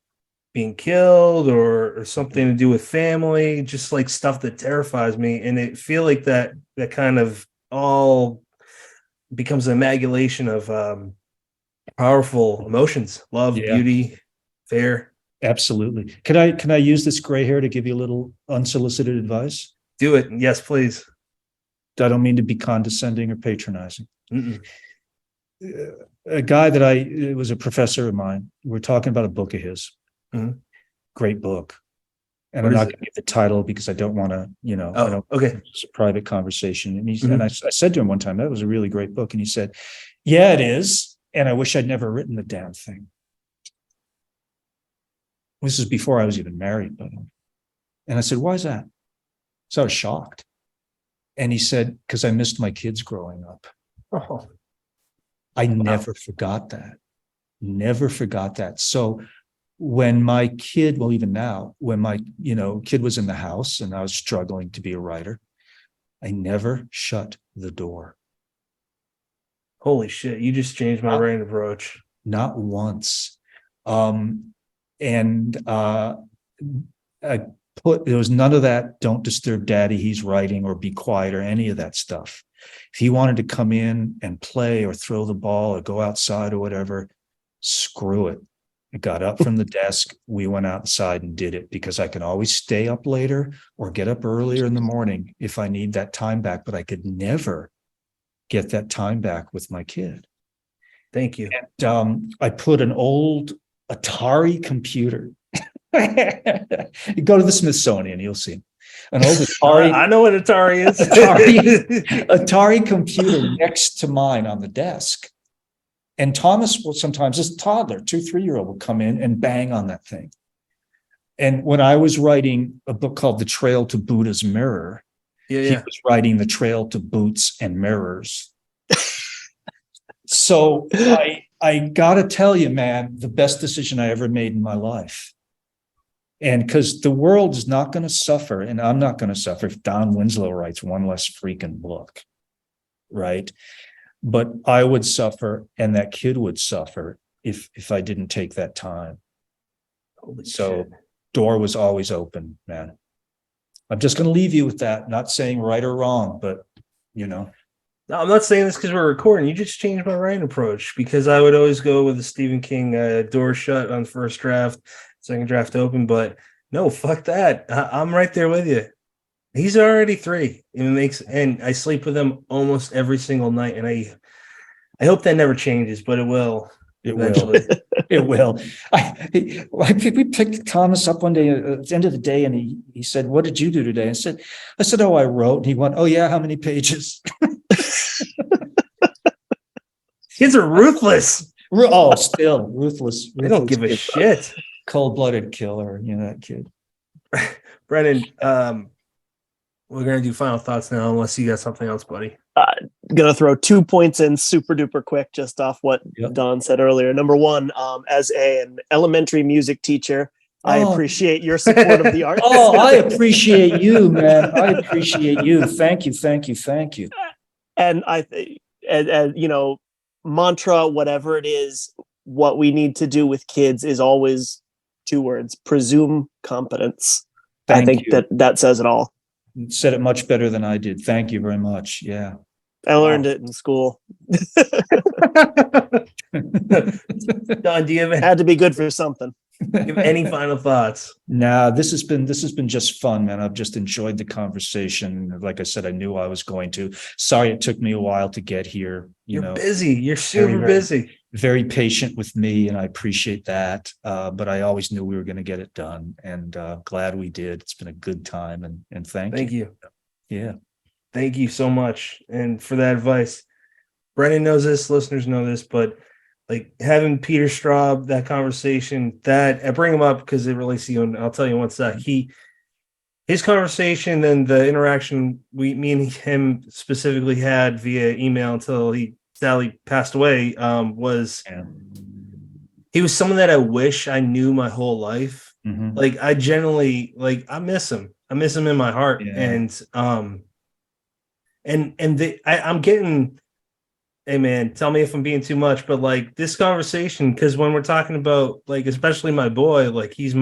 being killed or something to do with family, just like stuff that terrifies me. And it feel like that kind of all becomes an amalgamation of powerful emotions, love, beauty, fear. Absolutely. Can I use this gray hair to give you a little unsolicited advice? Do it. Yes, please. I don't mean to be condescending or patronizing. Mm-mm. A guy that it was a professor of mine. We're talking about a book of his. Mhm. Great book. And What I'm is not it? going to give the title because I don't want to, you know, I don't, Okay. it's a private conversation. And Mhm. and I said to him one time, that was a really great book. And he said, yeah, it is. And I wish I'd never written the damn thing. This is before I was even married, by the way. And I said, why is that? So I was shocked. And he said, because I missed my kids growing up. Oh. I never forgot that. Never forgot that. So when my kid, well, even now, when my, kid was in the house and I was struggling to be a writer, I never shut the door. Holy shit. You just changed my writing approach. Not once. A there was none of that, don't disturb daddy, he's writing, or be quiet, or any of that stuff. If he wanted to come in and play or throw the ball or go outside or whatever, screw it. I got up from the desk, we went outside and did it, because I can always stay up later or get up earlier in the morning if I need that time back, but I could never get that time back with my kid. Thank you. And I put an old Atari computer. You go to the Smithsonian, you'll see an old Atari. I know what Atari is. Atari computer next to mine on the desk. And Thomas will sometimes, this toddler, 2-3-year-old, will come in and bang on that thing. And when I was writing a book called The Trail to Buddha's Mirror, he was writing The Trail to Boots and Mirrors. So I gotta tell you, man, the best decision I ever made in my life. And because the world is not going to suffer, and I'm not going to suffer if Don Winslow writes one less freaking book, right? But I would suffer, and that kid would suffer if I didn't take that time. Holy so shit. Door was always open, man. I'm just going to leave you with that. Not saying right or wrong, but you know. No, I'm not saying this because we're recording. You just changed my writing approach, because I would always go with the Stephen King door shut on first draft, second draft open. But no, fuck that. I'm right there with you. He's already 3. And I sleep with him almost every single night. And I hope that never changes, but it will. It eventually. will. It will. We picked Thomas up one day at the end of the day, and he said, "What did you do today?" I said, "Oh, I wrote." And he went, "Oh yeah, how many pages?" Kids are ruthless. Oh, still ruthless. They don't give a shit. Cold-blooded killer, you know, that kid. Brennan, we're gonna do final thoughts now, unless you got something else, buddy. Gonna throw 2 points in super duper quick, just off what Don said earlier. Number one, as an elementary music teacher, I appreciate your support of the arts. Oh, I appreciate you, man. I appreciate you. Thank you. And and you know, mantra, whatever it is, what we need to do with kids is always 2 words: presume competence. I think that says it all. You said it much better than I did. Thank you very much. Yeah. I learned it in school. Don, do you have Had to be good for something. any final thoughts? Nah, this has been just fun, man. I've just enjoyed the conversation. Like I said, I knew I was going to. Sorry it took me a while to get here. You're busy. You're super busy. Very patient with me, and I appreciate that. But I always knew we were going to get it done, and glad we did. It's been a good time, and thank you. Yeah. Thank you so much. And for that advice. Brennan knows this, listeners know this, but like having Peter Straub, that conversation, that I bring him up because it relates to you, and I'll tell you one sec. His conversation and the interaction me and him specifically had via email until he sadly passed away, he was someone that I wish I knew my whole life. Mm-hmm. Like I generally, like, I miss him. I miss him in my heart. Yeah. I'm getting, hey man, tell me if I'm being too much, but like this conversation, because when we're talking about, like, especially my boy, like he is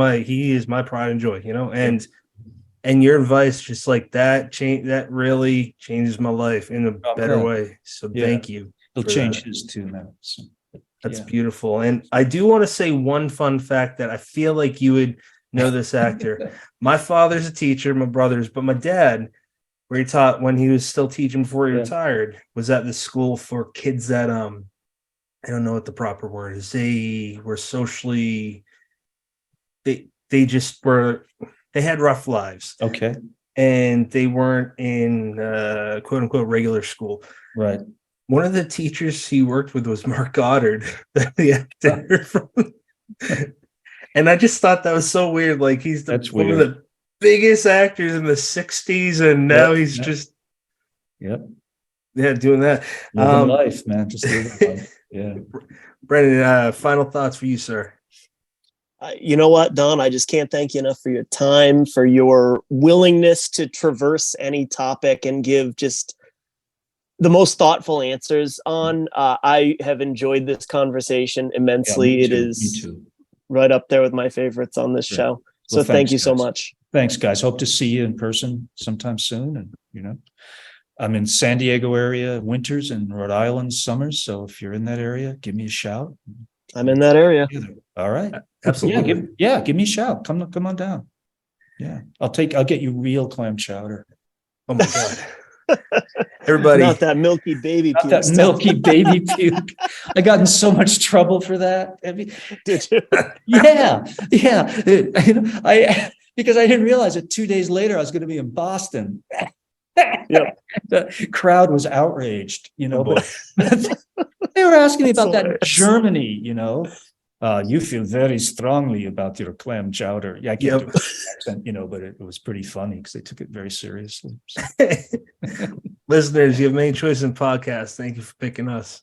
my pride and joy, you know, and your advice, just like that really changes my life in a better way. So thank you. It'll change his too, man. So, that's beautiful. And I do want to say one fun fact that I feel like you would know this actor. My father's a teacher, my brother's, but my dad, where he taught when he was still teaching before he retired, was at this school for kids that I don't know what the proper word is. They were socially, they had rough lives. Okay. And they weren't in quote unquote regular school. Right. One of the teachers he worked with was Mark Goddard, the actor from. And I just thought that was so weird. Like he's one of the biggest actors in the 60s, and now he's just doing that. Living life, man. Just living life. Yeah. Brendan, final thoughts for you, sir. You know what, Don? I just can't thank you enough for your time, for your willingness to traverse any topic and give just the most thoughtful answers on. I have enjoyed this conversation immensely. Yeah, it is right up there with my favorites on this show. So thank you so much. Thanks, guys. Hope to see you in person sometime soon. And, I'm in San Diego area winters and Rhode Island summers. So if you're in that area, give me a shout. I'm in that area. All right. Absolutely. Give me a shout. Come on down. Yeah. I'll get you real clam chowder. Oh my God. Everybody. Not that milky baby Not puke that stuff. milky baby puke. I got in so much trouble for that. I mean, Did you? yeah. Because I didn't realize it 2 days later, I was going to be in Boston. Yep. The crowd was outraged, Oh, boy. but they were asking me That's about that in hilarious. Germany, you feel very strongly about your clam chowder. Yeah, I can't do an accent, but it was pretty funny because they took it very seriously. So. Listeners, you have many choices in podcasts. Thank you for picking us.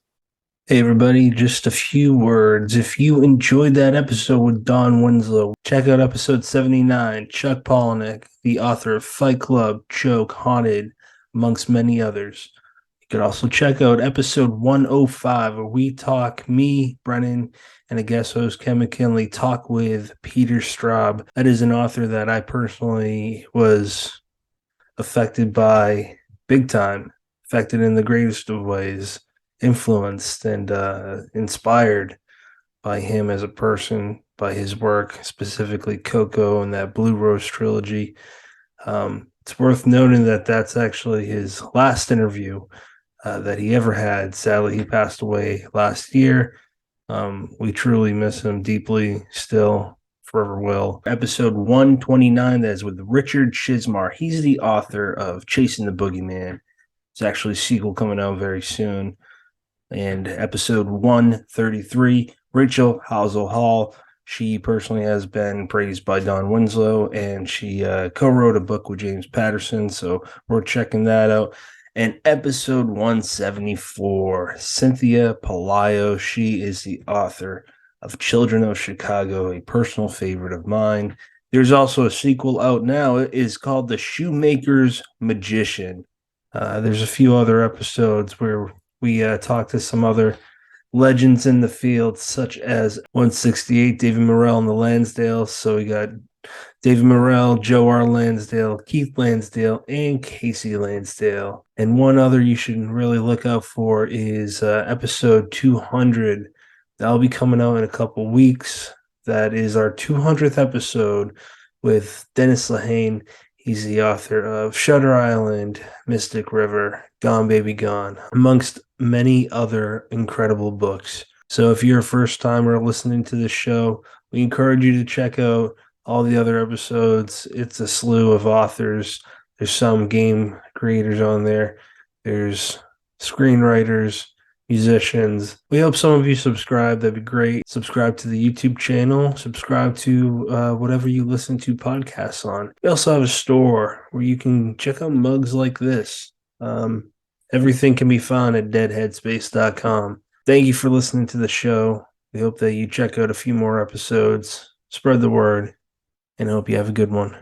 Hey, everybody, just a few words. If you enjoyed that episode with Don Winslow, check out episode 79, Chuck Palahniuk, the author of Fight Club, Joke, Haunted, amongst many others. You could also check out episode 105, where we talk, me, Brennan, and a guest host, Ken McKinley, talk with Peter Straub. That is an author that I personally was affected by big time, affected in the greatest of ways, influenced and inspired by him as a person, by his work, specifically Coco and that Blue Rose trilogy. It's worth noting that that's actually his last interview that he ever had. Sadly, he passed away last year. We truly miss him deeply, still, forever will. Episode 129, that is with Richard Chismar. He's the author of Chasing the Boogeyman. It's actually a sequel coming out very soon. And episode 133, Rachel Housel Hall. She personally has been praised by Don Winslow, and she co-wrote a book with James Patterson, so we're checking that out. And episode 174, Cynthia Palaio. She is the author of Children of Chicago, a personal favorite of mine. There's also a sequel out now. It is called The Shoemaker's Magician. There's a few other episodes where we talk to some other legends in the field, such as 168, David Morrell and the Lansdales. So we got David Morrell, Joe R. Lansdale, Keith Lansdale, and Casey Lansdale. And one other you should really look out for is episode 200. That'll be coming out in a couple weeks. That is our 200th episode with Dennis Lehane. He's the author of Shutter Island, Mystic River, Gone Baby Gone, amongst many other incredible books. So if you're a first timer listening to this show, we encourage you to check out all the other episodes. It's a slew of authors. There's some game creators on there. There's screenwriters, musicians. We hope some of you subscribe. That'd be great. Subscribe to the YouTube channel. Subscribe to whatever you listen to podcasts on. We also have a store where you can check out mugs like this. Everything can be found at deadheadspace.com. Thank you for listening to the show. We hope that you check out a few more episodes. Spread the word, and hope you have a good one.